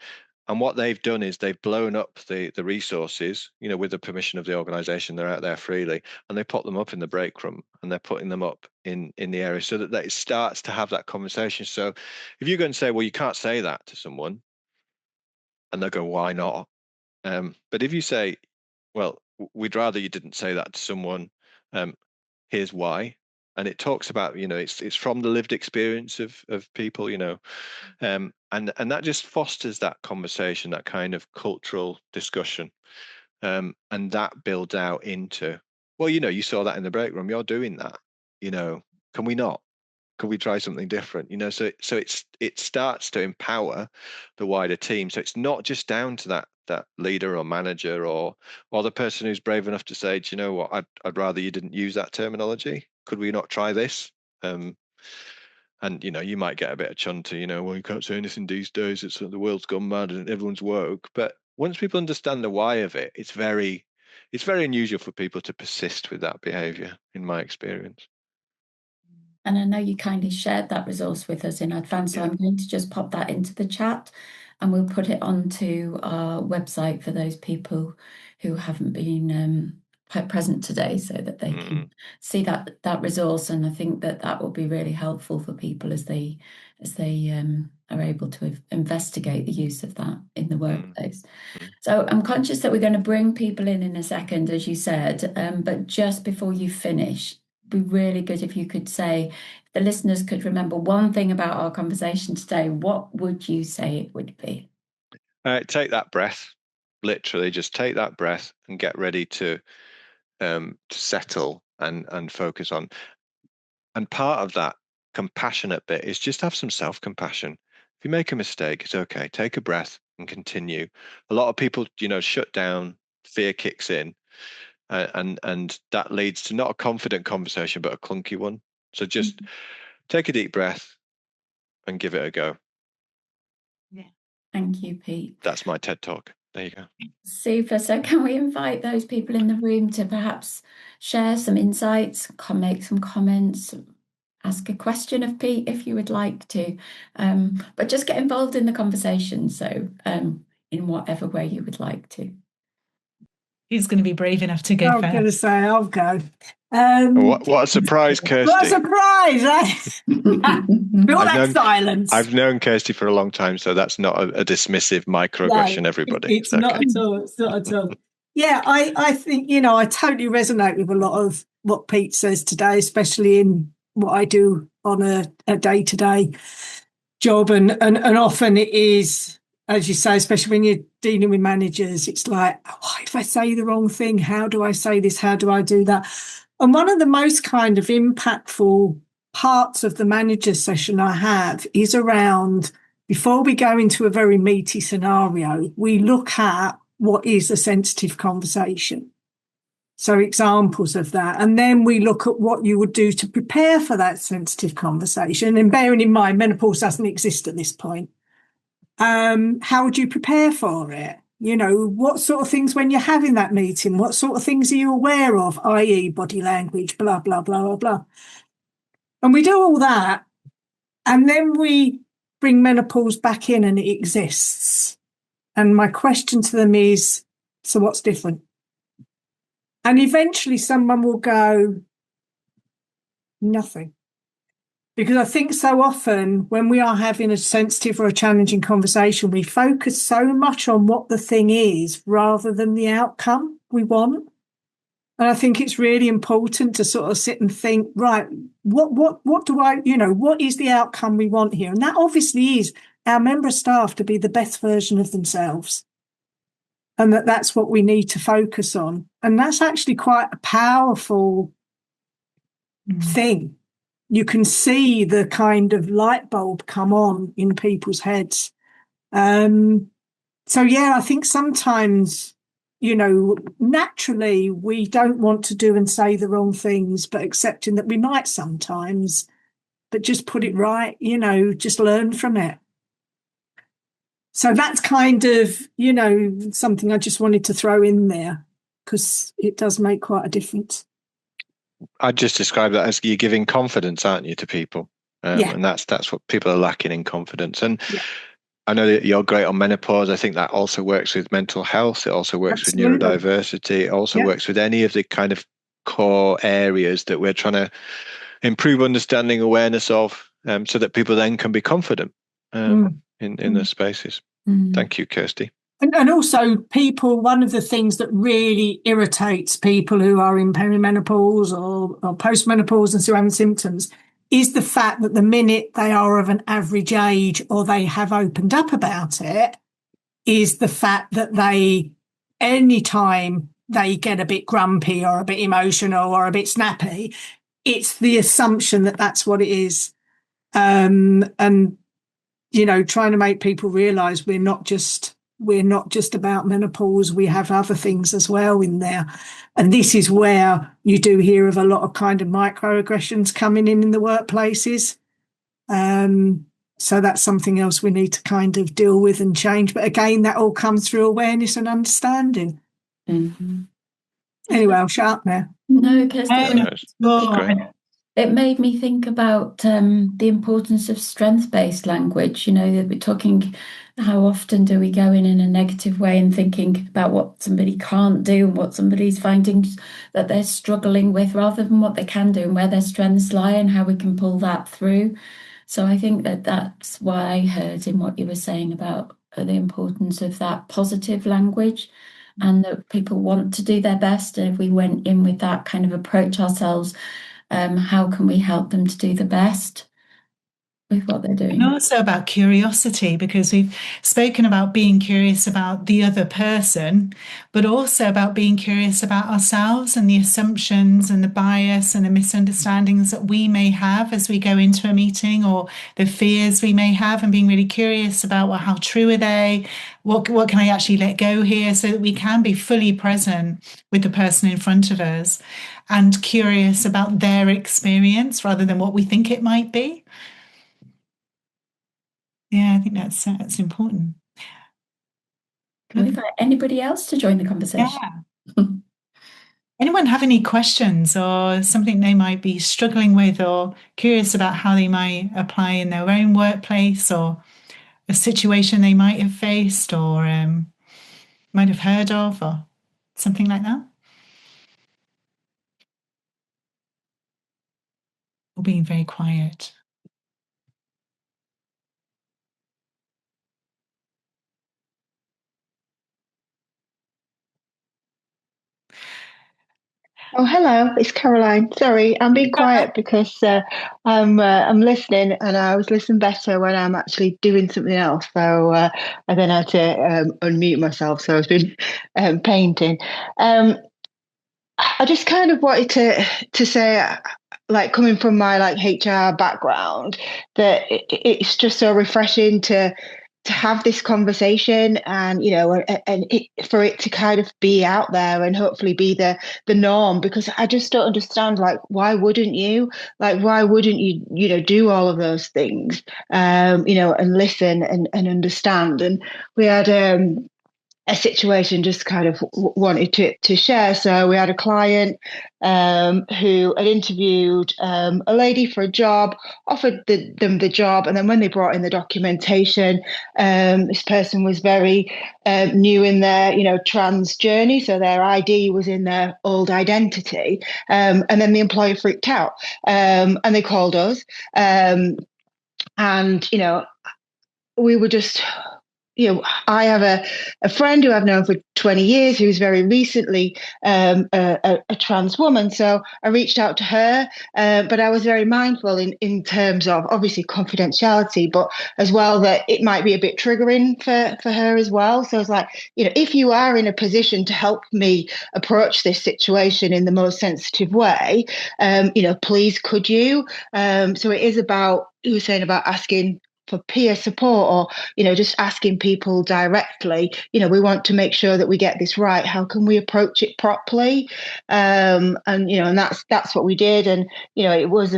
And what they've done is they've blown up the resources, with the permission of the organization. They're out there freely, and they put them up in the break room, and they're putting them up in the area so that it starts to have that conversation. So if you go and say, well, you can't say that to someone, and they'll go, why not? But if you say, well, we'd rather you didn't say that to someone, here's why. And it talks about, it's from the lived experience of people, and that just fosters that conversation, that kind of cultural discussion, and that builds out into, well, you saw that in the break room, you're doing that, can we not? Could we try something different? So it starts to empower the wider team. So it's not just down to that leader or manager or the person who's brave enough to say, do you know what, I'd rather you didn't use that terminology. Could we not try this? And you might get a bit of chunter, well, you can't say anything these days, it's the world's gone mad and everyone's woke. But once people understand the why of it, it's very unusual for people to persist with that behavior, in my experience. And I know you kindly shared that resource with us in advance, so I'm going to just pop that into the chat, and we'll put it onto our website for those people who haven't been quite present today, so that they can see that resource. And I think that will be really helpful for people as they are able to investigate the use of that in the workplace. So I'm conscious that we're going to bring people in a second, as you said, but just before you finish, be really good if you could say, if the listeners could remember one thing about our conversation today, what would you say it would be? Take that breath. Literally, just take that breath and get ready to settle and focus on. And part of that compassionate bit is just have some self-compassion. If you make a mistake, it's okay. Take a breath and continue. A lot of people, shut down. Fear kicks in. And that leads to not a confident conversation, but a clunky one. So just take a deep breath and give it a go. Yeah. Thank you, Pete. That's my TED Talk. There you go. Super. So can we invite those people in the room to perhaps share some insights, make some comments, ask a question of Pete if you would like to, but just get involved in the conversation. So in whatever way you would like to. Who's going to be brave enough to go I'm first? going to say I'll go. What a surprise, Kirsty. What a surprise, eh? All that silence. I've known Kirsty for a long time, so that's not a dismissive microaggression, everybody. It's not at all. It's not at all. Yeah, I think, I totally resonate with a lot of what Pete says today, especially in what I do on a day-to-day job. And often it is, as you say, especially when you're dealing with managers, it's like, oh, if I say the wrong thing, how do I say this? How do I do that? And one of the most kind of impactful parts of the manager session I have is around, before we go into a very meaty scenario, we look at what is a sensitive conversation. So examples of that. And then we look at what you would do to prepare for that sensitive conversation. And bearing in mind, menopause doesn't exist at this point. How would you prepare for it? What sort of things when you're having that meeting, what sort of things are you aware of, i.e. body language, blah, blah, blah, blah, blah. And we do all that. And then we bring menopause back in and it exists. And my question to them is, so what's different? And eventually someone will go, nothing. Because I think so often when we are having a sensitive or a challenging conversation, we focus so much on what the thing is rather than the outcome we want. And I think it's really important to sort of sit and think, right, what do I, what is the outcome we want here? And that obviously is our member staff to be the best version of themselves. And that's what we need to focus on. And that's actually quite a powerful thing. You can see the kind of light bulb come on in people's heads. So, yeah, I think sometimes, naturally we don't want to do and say the wrong things, but accepting that we might sometimes, but just put it right, just learn from it. So that's kind of, something I just wanted to throw in there because it does make quite a difference. I'd just describe that as you're giving confidence, aren't you, to people? And that's what people are lacking in confidence. And I know that you're great on menopause. I think that also works with mental health. It also works with neurodiversity. It also works with any of the kind of core areas that we're trying to improve understanding, awareness of, so that people then can be confident in those spaces. Thank you, Kirsty. And also people, one of the things that really irritates people who are in perimenopause or postmenopause and still having symptoms is the fact that the minute they are of an average age or they have opened up about it, is the fact that anytime they get a bit grumpy or a bit emotional or a bit snappy, it's the assumption that that's what it is. and trying to make people realise we're not just about menopause. We have other things as well in there, and this is where you do hear of a lot of kind of microaggressions coming in the workplaces. So that's something else we need to kind of deal with and change. But again, that all comes through awareness and understanding. Mm-hmm. Anyway, I'll shut up now. No, because great. It made me think about the importance of strength-based language. That we're talking, how often do we go in a negative way and thinking about what somebody can't do and what somebody's finding that they're struggling with, rather than what they can do and where their strengths lie and how we can pull that through. So I think that's why I heard in what you were saying about the importance of that positive language, and that people want to do their best. And if we went in with that kind of approach ourselves, how can we help them to do the best with what they're doing? And also about curiosity, because we've spoken about being curious about the other person, but also about being curious about ourselves and the assumptions and the bias and the misunderstandings that we may have as we go into a meeting, or the fears we may have, and being really curious about, well, how true are they? What can I actually let go here, so that we can be fully present with the person in front of us and curious about their experience rather than what we think it might be. Yeah, I think that's important. Can we invite anybody else to join the conversation? Yeah. Anyone have any questions or something they might be struggling with, or curious about how they might apply in their own workplace, or a situation they might have faced or might have heard of, or something like that? Or being very quiet. Oh, hello, it's Caroline. Sorry, I'm being quiet because I'm listening, and I always listen better when I'm actually doing something else. So I then had to unmute myself. So I've been painting. I just kind of wanted to say, like, coming from my HR background, that it's just so refreshing to have this conversation, and for it to kind of be out there and hopefully be the norm, because I just don't understand, why wouldn't you do all of those things, and listen and understand. And we had a situation just kind of wanted to share. So we had a client who had interviewed a lady for a job, offered them the job, and then when they brought in the documentation, this person was very new in their trans journey, so their ID was in their old identity, and then the employer freaked out, and they called us, and we were just. I have a friend who I've known for 20 years who's very recently a trans woman. So I reached out to her, but I was very mindful in terms of obviously confidentiality, but as well that it might be a bit triggering for her as well. So I was like, if you are in a position to help me approach this situation in the most sensitive way, please could you? So it is about, you were saying about asking for peer support, or just asking people directly, we want to make sure that we get this right. How can we approach it properly? And that's what we did. And it was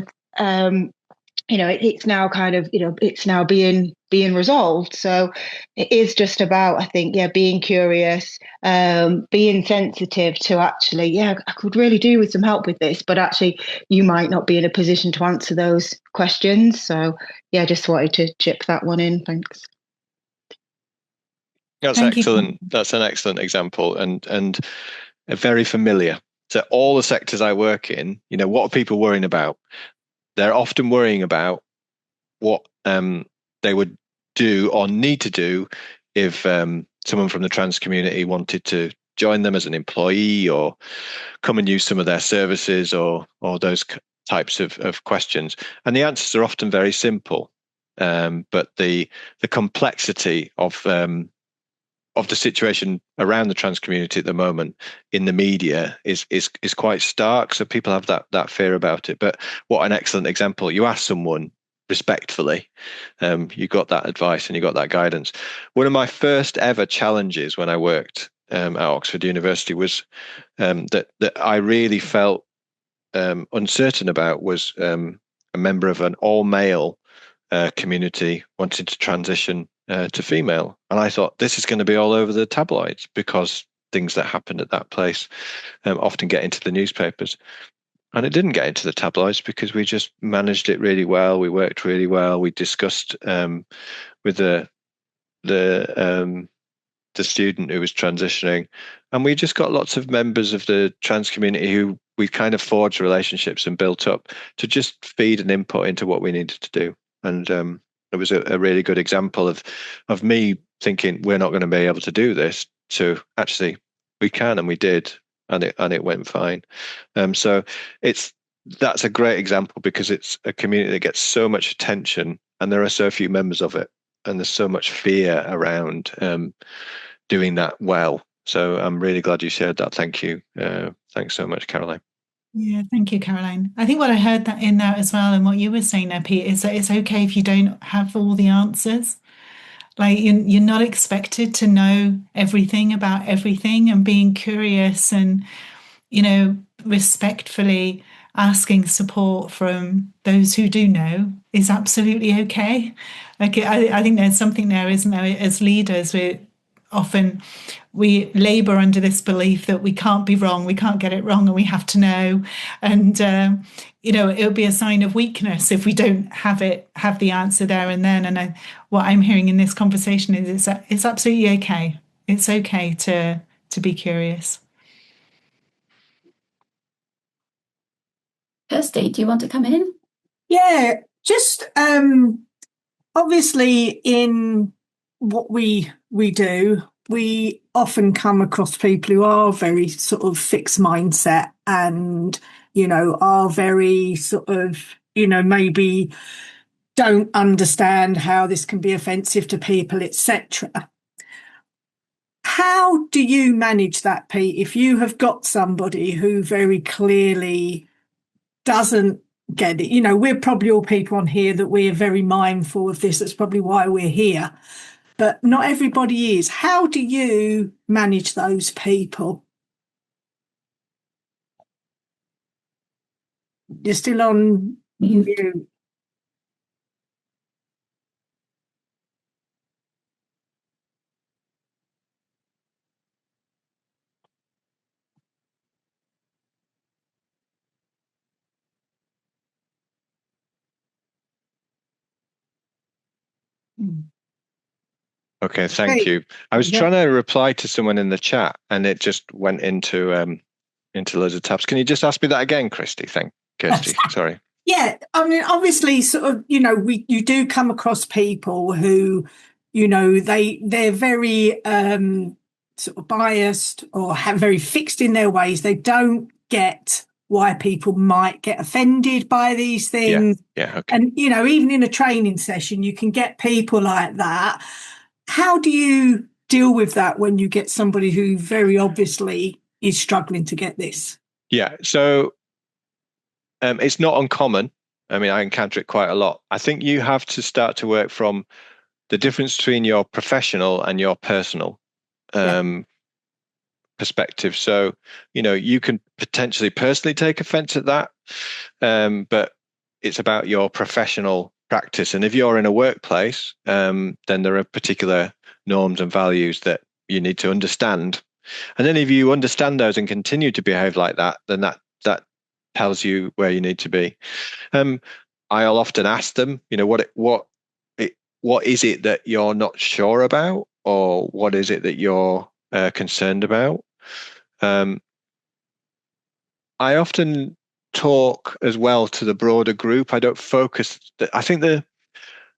it's now kind of it's now being resolved. So it is just about, I think, being curious, being sensitive to actually, I could really do with some help with this, but actually you might not be in a position to answer those questions. So just wanted to chip that one in. Thanks. That's excellent. That's an excellent example, and very familiar to all the sectors I work in. What are people worrying about? They're often worrying about what they would do or need to do if someone from the trans community wanted to join them as an employee, or come and use some of their services, or those types of questions. And the answers are often very simple, but the complexity of the situation around the trans community at the moment in the media is quite stark. So people have that fear about it. But what an excellent example. You ask someone, respectfully, you got that advice and you got that guidance. One of my first ever challenges when I worked at Oxford University was that I really felt uncertain about was a member of an all-male community wanted to transition to female. And I thought, this is going to be all over the tabloids, because things that happened at that place often get into the newspapers. And it didn't get into the tabloids because we just managed it really well. We worked really well. We discussed with the student who was transitioning, and we just got lots of members of the trans community who we kind of forged relationships and built up to just feed and input into what we needed to do. And it was a really good example of me thinking we're not going to be able to do this, to actually we can, and we did. And it went fine. So that's a great example, because it's a community that gets so much attention and there are so few members of it, and there's so much fear around doing that well. So I'm really glad you shared that. Thank you. Thanks so much, Caroline. Yeah, thank you, Caroline. I think what I heard that in there as well, and what you were saying there, Pete, is that it's okay if you don't have all the answers. Like you're not expected to know everything about everything, and being curious and, respectfully asking support from those who do know is absolutely okay. Like I think there's something there, isn't there? As leaders, we labor under this belief that we can't be wrong, we can't get it wrong, and we have to know. And it would be a sign of weakness if we don't have the answer there and then. And what I'm hearing in this conversation is it's absolutely okay. It's okay to be curious. Kirsty, do you want to come in? Yeah, just obviously in what we do, we often come across people who are very sort of fixed mindset and, are very sort of, maybe don't understand how this can be offensive to people, etc. How do you manage that, Pete, if you have got somebody who very clearly doesn't get it? We're probably all people on here that we're very mindful of this. That's probably why we're here. But not everybody is. How do you manage those people? You're still on mute. Okay, thank you. I was trying to reply to someone in the chat and it just went into loads of tabs. Can you just ask me that again, Kirsty? Kirsty, sorry. Yeah, I mean, obviously, sort of, you do come across people who, they're very sort of biased or very fixed in their ways. They don't get why people might get offended by these things. Yeah, okay. And, even in a training session, you can get people like that. How do you deal with that when you get somebody who very obviously is struggling to get this? Yeah, so it's not uncommon. I mean, I encounter it quite a lot. I think you have to start to work from the difference between your professional and your personal perspective. So, you can potentially personally take offense at that, but it's about your professional practice. And if you're in a workplace, then there are particular norms and values that you need to understand. And then if you understand those and continue to behave like that, then that tells you where you need to be. I'll often ask them, what is it that you're not sure about, or what is it that you're concerned about? I often talk as well to the broader group. I don't focus. I think the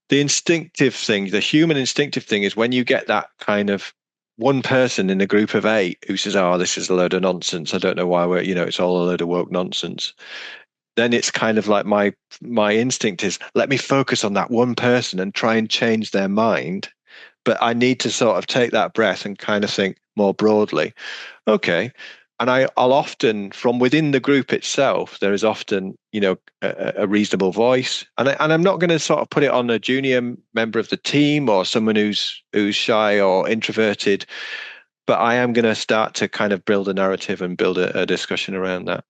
instinctive thing, the human instinctive thing, is when you get that kind of one person in a group of 8 who says, "Oh, this is a load of nonsense. I don't know why it's all a load of woke nonsense." Then it's kind of like my instinct is, let me focus on that one person and try and change their mind. But I need to sort of take that breath and kind of think more broadly. Okay, I'll often, from within the group itself, there is often, a reasonable voice, and I'm not going to sort of put it on a junior member of the team or someone who's shy or introverted, but I am going to start to kind of build a narrative and build a discussion around that.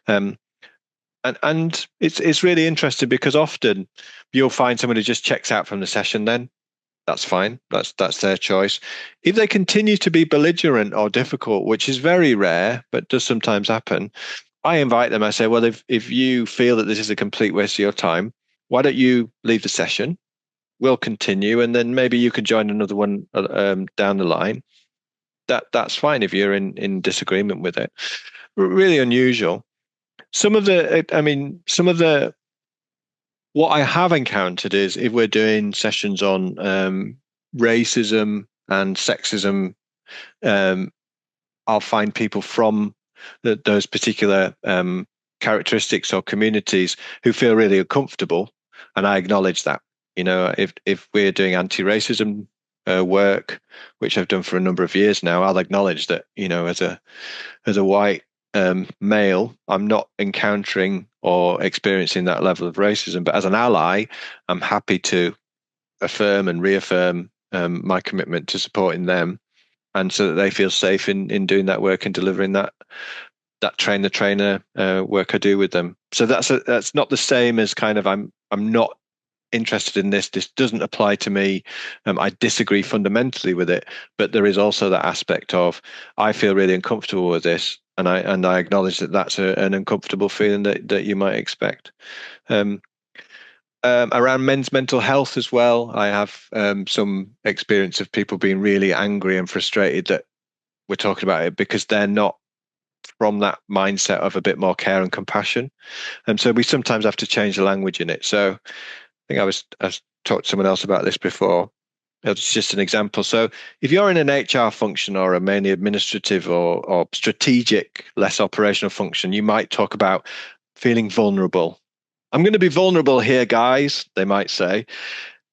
And it's really interesting because often you'll find someone who just checks out from the session. Then that's fine. That's their choice. If they continue to be belligerent or difficult, which is very rare but does sometimes happen, I invite them. I say, well, if you feel that this is a complete waste of your time, why don't you leave the session? We'll continue, and then maybe you could join another one down the line. That's fine if you're in disagreement with it. Really unusual. What I have encountered is if we're doing sessions on racism and sexism, I'll find people from those particular characteristics or communities who feel really uncomfortable, and I acknowledge that. If we're doing anti-racism work, which I've done for a number of years now, I'll acknowledge that, as a white male, I'm not encountering or experiencing that level of racism, but as an ally, I'm happy to affirm and reaffirm my commitment to supporting them, and so that they feel safe in doing that work and delivering that train the trainer work I do with them. So that's not the same as kind of I'm not interested in this doesn't apply to me. I disagree fundamentally with it, but there is also that aspect of I feel really uncomfortable with this, and I acknowledge that that's an uncomfortable feeling that you might expect. Around men's mental health as well, I have some experience of people being really angry and frustrated that we're talking about it because they're not from that mindset of a bit more care and compassion, and so we sometimes have to change the language in it. So I think I've talked to someone else about this before. It's just an example. So if you're in an HR function or a mainly administrative or strategic, less operational function, you might talk about feeling vulnerable. I'm going to be vulnerable here, guys, they might say.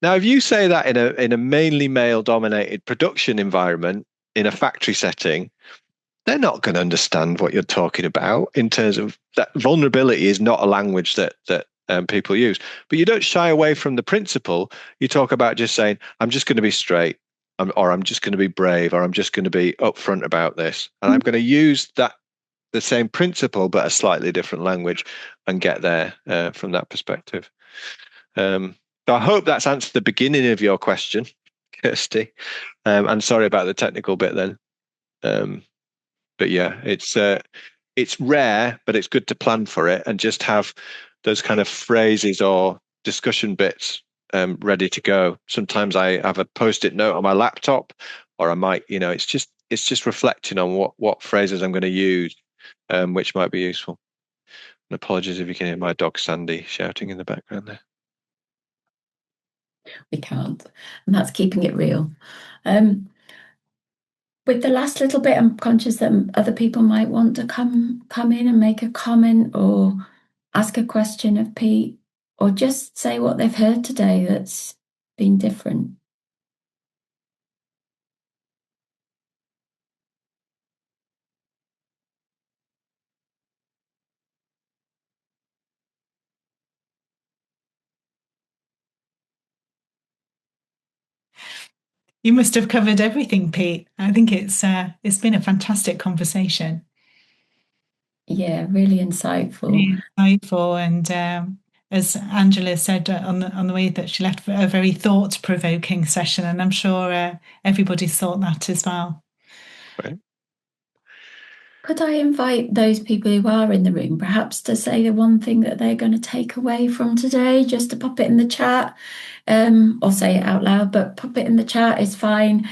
Now, if you say that in a mainly male-dominated production environment, in a factory setting, they're not going to understand what you're talking about in terms of that. Vulnerability is not a language that people use, but you don't shy away from the principle. You talk about just saying, I'm just going to be straight, or I'm just going to be brave, or I'm just going to be upfront about this. And I'm going to use the same principle, but a slightly different language, and get there from that perspective. So I hope that's answered the beginning of your question, Kirsty. I'm sorry about the technical bit then. But yeah, it's rare, but it's good to plan for it and just have those kind of phrases or discussion bits ready to go. Sometimes I have a post-it note on my laptop, or I might, it's just reflecting on what phrases I'm going to use, which might be useful. And apologies if you can hear my dog Sandy shouting in the background there. We can't, and that's keeping it real. With the last little bit, I'm conscious that other people might want to come in and make a comment or ask a question of Pete, or just say what they've heard today that's been different. You must have covered everything, Pete. I think it's been a fantastic conversation. Yeah, really insightful. Really insightful, and as Angela said on the way that she left, a very thought-provoking session, and I'm sure everybody's thought that as well. Right. Could I invite those people who are in the room perhaps to say the one thing that they're going to take away from today, just to pop it in the chat, or say it out loud, but pop it in the chat is fine.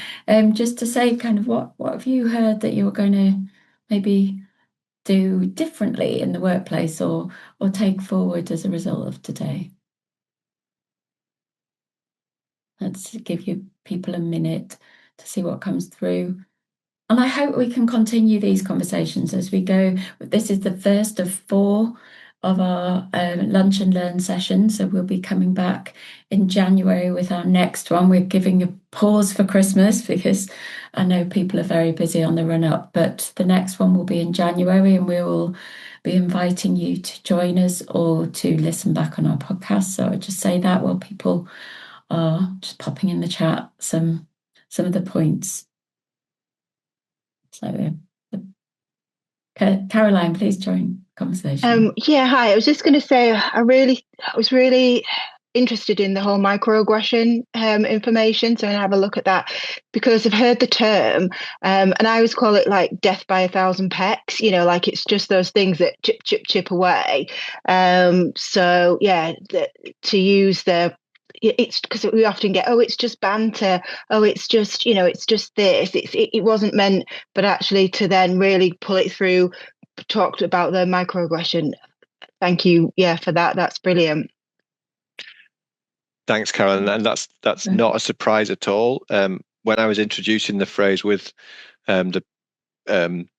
Just to say kind of what have you heard that you're going to maybe do differently in the workplace or take forward as a result of today? Let's give you people a minute to see what comes through. And I hope we can continue these conversations as we go. This is the first of 4 of our Lunch and Learn sessions. So we'll be coming back in January with our next one. We're giving a pause for Christmas because I know people are very busy on the run up, but the next one will be in January, and we will be inviting you to join us or to listen back on our podcast. So I just say that while people are just popping in the chat some of the points. So Caroline, please join the conversation. Yeah, hi. I was just going to say, I was really interested in the whole microaggression information. So I have a look at that because I've heard the term, and I always call it like death by 1,000 pecks. Like it's just those things that chip away. So yeah, to use it's because we often get, oh, it's just banter, oh, it's just it's just this, it wasn't meant, but actually to then really pull it through, talked about the microaggression. Thank you, for that. That's brilliant. Thanks, Carolyn, and that's not a surprise at all. When I was introducing the phrase with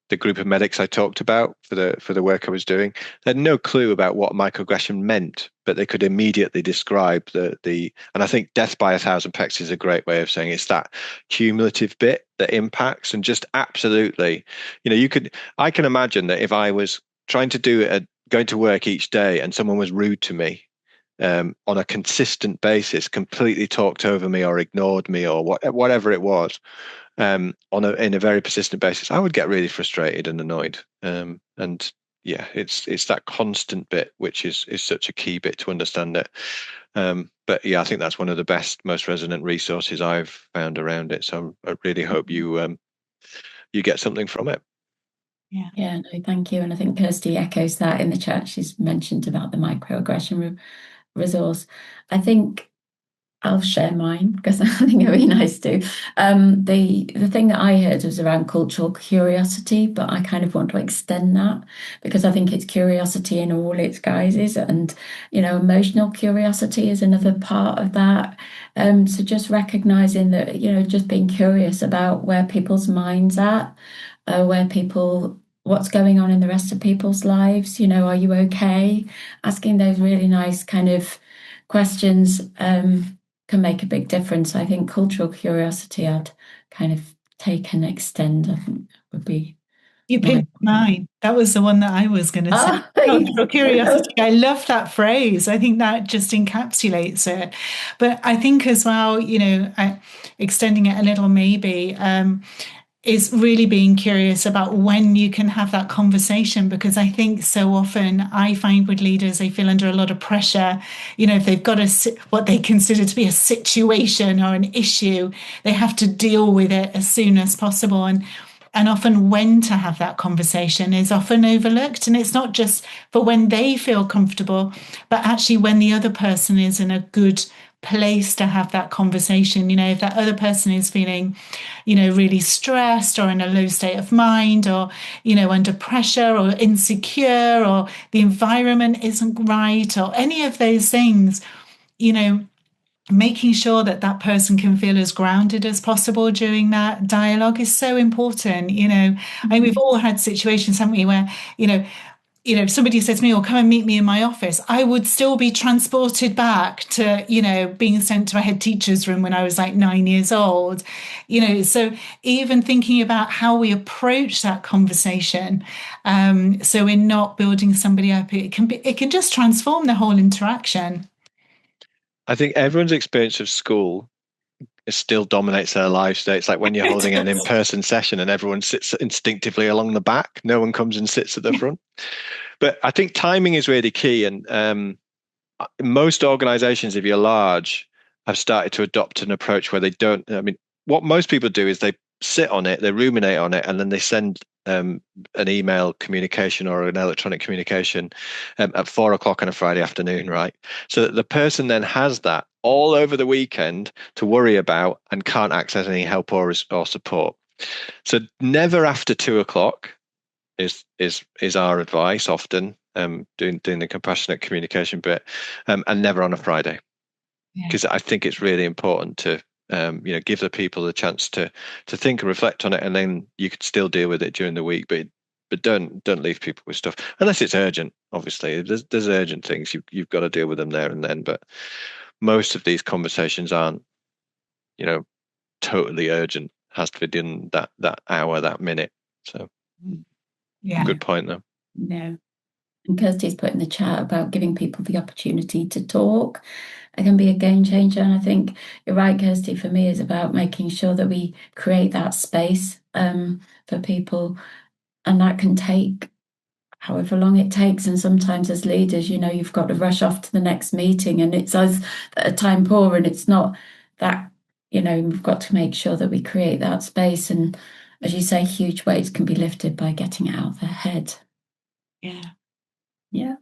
the group of medics I talked about for the work I was doing, they had no clue about what microaggression meant, but they could immediately describe the and I think death by 1,000 pecks is a great way of saying it's that cumulative bit that impacts. And just absolutely, I can imagine that if I was trying to going to work each day and someone was rude to me on a consistent basis, completely talked over me or ignored me or whatever it was, in a very persistent basis, I would get really frustrated and annoyed. And yeah, it's that constant bit which is such a key bit to understand it. But yeah, I think that's one of the best, most resonant resources I've found around it. So I really hope you get something from it. Yeah, no, thank you. And I think Kirsty echoes that in the chat. She's mentioned about the microaggression resource. I think I'll share mine because I think it'd be nice to. The thing that I heard was around cultural curiosity, but I kind of want to extend that because I think it's curiosity in all its guises, and emotional curiosity is another part of that. So just recognizing that, just being curious about where people's minds at, what's going on in the rest of people's lives. Are you okay? Asking those really nice kind of questions can make a big difference. I think cultural curiosity I'd kind of take and extend, I think would be. You picked mine. That was the one that I was going to say. Cultural curiosity. I love that phrase. I think that just encapsulates it. But I think as well, extending it a little maybe, is really being curious about when you can have that conversation, because I think so often I find with leaders, they feel under a lot of pressure. If they've got what they consider to be a situation or an issue, they have to deal with it as soon as possible. And often when to have that conversation is often overlooked. And it's not just for when they feel comfortable, but actually when the other person is in a good place to have that conversation. If that other person is feeling, really stressed or in a low state of mind, or, under pressure or insecure, or the environment isn't right, or any of those things, making sure that person can feel as grounded as possible during that dialogue is so important. We've all had situations, haven't we, where, if somebody says to me, come and meet me in my office, I would still be transported back to, being sent to a head teacher's room when I was like 9 years old. So even thinking about how we approach that conversation, so we're not building somebody up, it can just transform the whole interaction. I think everyone's experience of school still dominates their lives today. It's like when you're holding an in-person session and everyone sits instinctively along the back, no one comes and sits at the front. But I think timing is really key. And most organizations, if you're large, have started to adopt an approach where they don't, what most people do is they sit on it, they ruminate on it, and then they send an email communication or an electronic communication at 4:00 on a Friday afternoon, right? So that the person then has that all over the weekend to worry about and can't access any help or support. So never after 2:00 is our advice often, doing the compassionate communication bit, and never on a Friday, because I think it's really important to give the people the chance to think and reflect on it, and then you could still deal with it during the week, but don't leave people with stuff unless it's urgent. Obviously, there's urgent things you've got to deal with them there and then, but most of these conversations aren't totally urgent. has to be done that hour, that minute. So Yeah. good point though. No. And Kirsty's put in the chat about giving people the opportunity to talk. It can be a game changer. And I think you're right, Kirsty, for me, is about making sure that we create that space for people. And that can take however long it takes. And sometimes as leaders, you've got to rush off to the next meeting and it's us that are time poor, and it's not that, we've got to make sure that we create that space. And as you say, huge weights can be lifted by getting it out of their head. Yeah. Yeah.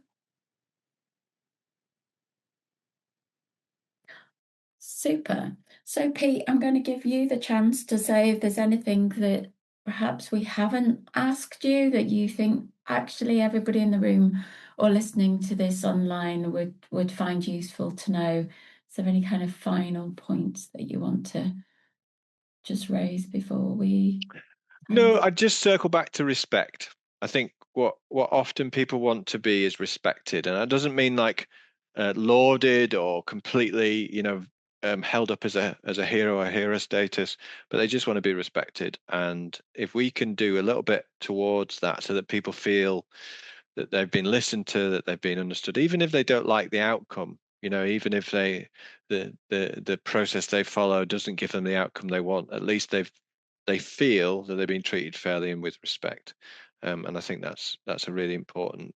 Super. So, Pete, I'm going to give you the chance to say if there's anything that perhaps we haven't asked you that you think actually everybody in the room or listening to this online would find useful to know. Is there any kind of final points that you want to just raise before we? No, I'd just circle back to respect. I think what often people want to be is respected, and that doesn't mean like lauded or completely, held up as a hero or hero status, but they just want to be respected. And if we can do a little bit towards that, so that people feel that they've been listened to, that they've been understood, even if they don't like the outcome, even if the process they follow doesn't give them the outcome they want, at least they feel that they've been treated fairly and with respect. And I think that's a really important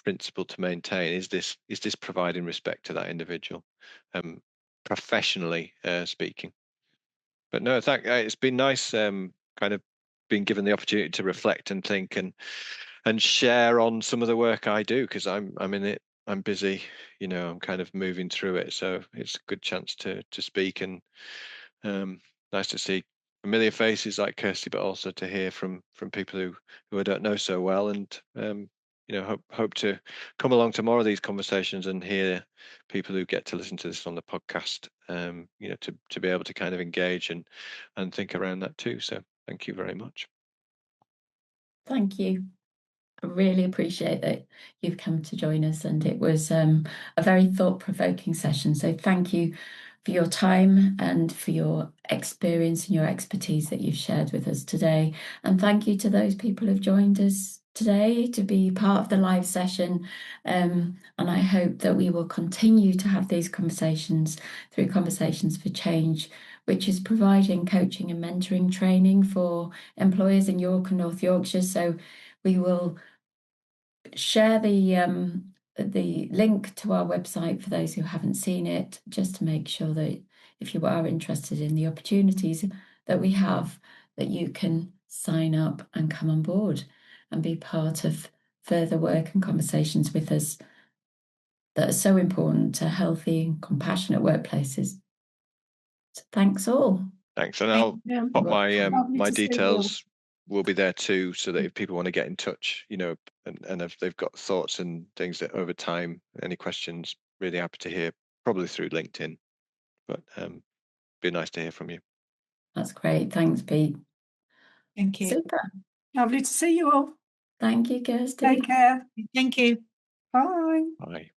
principle to maintain. Is this providing respect to that individual, professionally speaking? But no, it's been nice, kind of being given the opportunity to reflect and think and share on some of the work I do, because I'm in it. I'm busy, I'm kind of moving through it, so it's a good chance to speak, and nice to see familiar faces like Kirsty, but also to hear from people who I don't know so well, and hope to come along to more of these conversations and hear people who get to listen to this on the podcast, to be able to kind of engage and think around that too. So thank you very much. Thank you. I really appreciate that you've come to join us, and it was a very thought-provoking session. So thank you for your time and for your experience and your expertise that you've shared with us today. And thank you to those people who've joined us today to be part of the live session. And I hope that we will continue to have these conversations through Conversations for Change, which is providing coaching and mentoring training for employers in York and North Yorkshire. So we will share the link to our website for those who haven't seen it, just to make sure that if you are interested in the opportunities that we have, that you can sign up and come on board and be part of further work and conversations with us that are so important to healthy and compassionate workplaces. So thanks all. Thanks, and I'll pop my details will be there too, so that if people want to get in touch, and if they've got thoughts and things that over time, any questions, really happy to hear, probably through LinkedIn, but be nice to hear from you. That's great. Thanks, Pete. Thank you. Super. Lovely to see you all. Thank you, Kirsty. Take care. Thank you. Bye. Bye.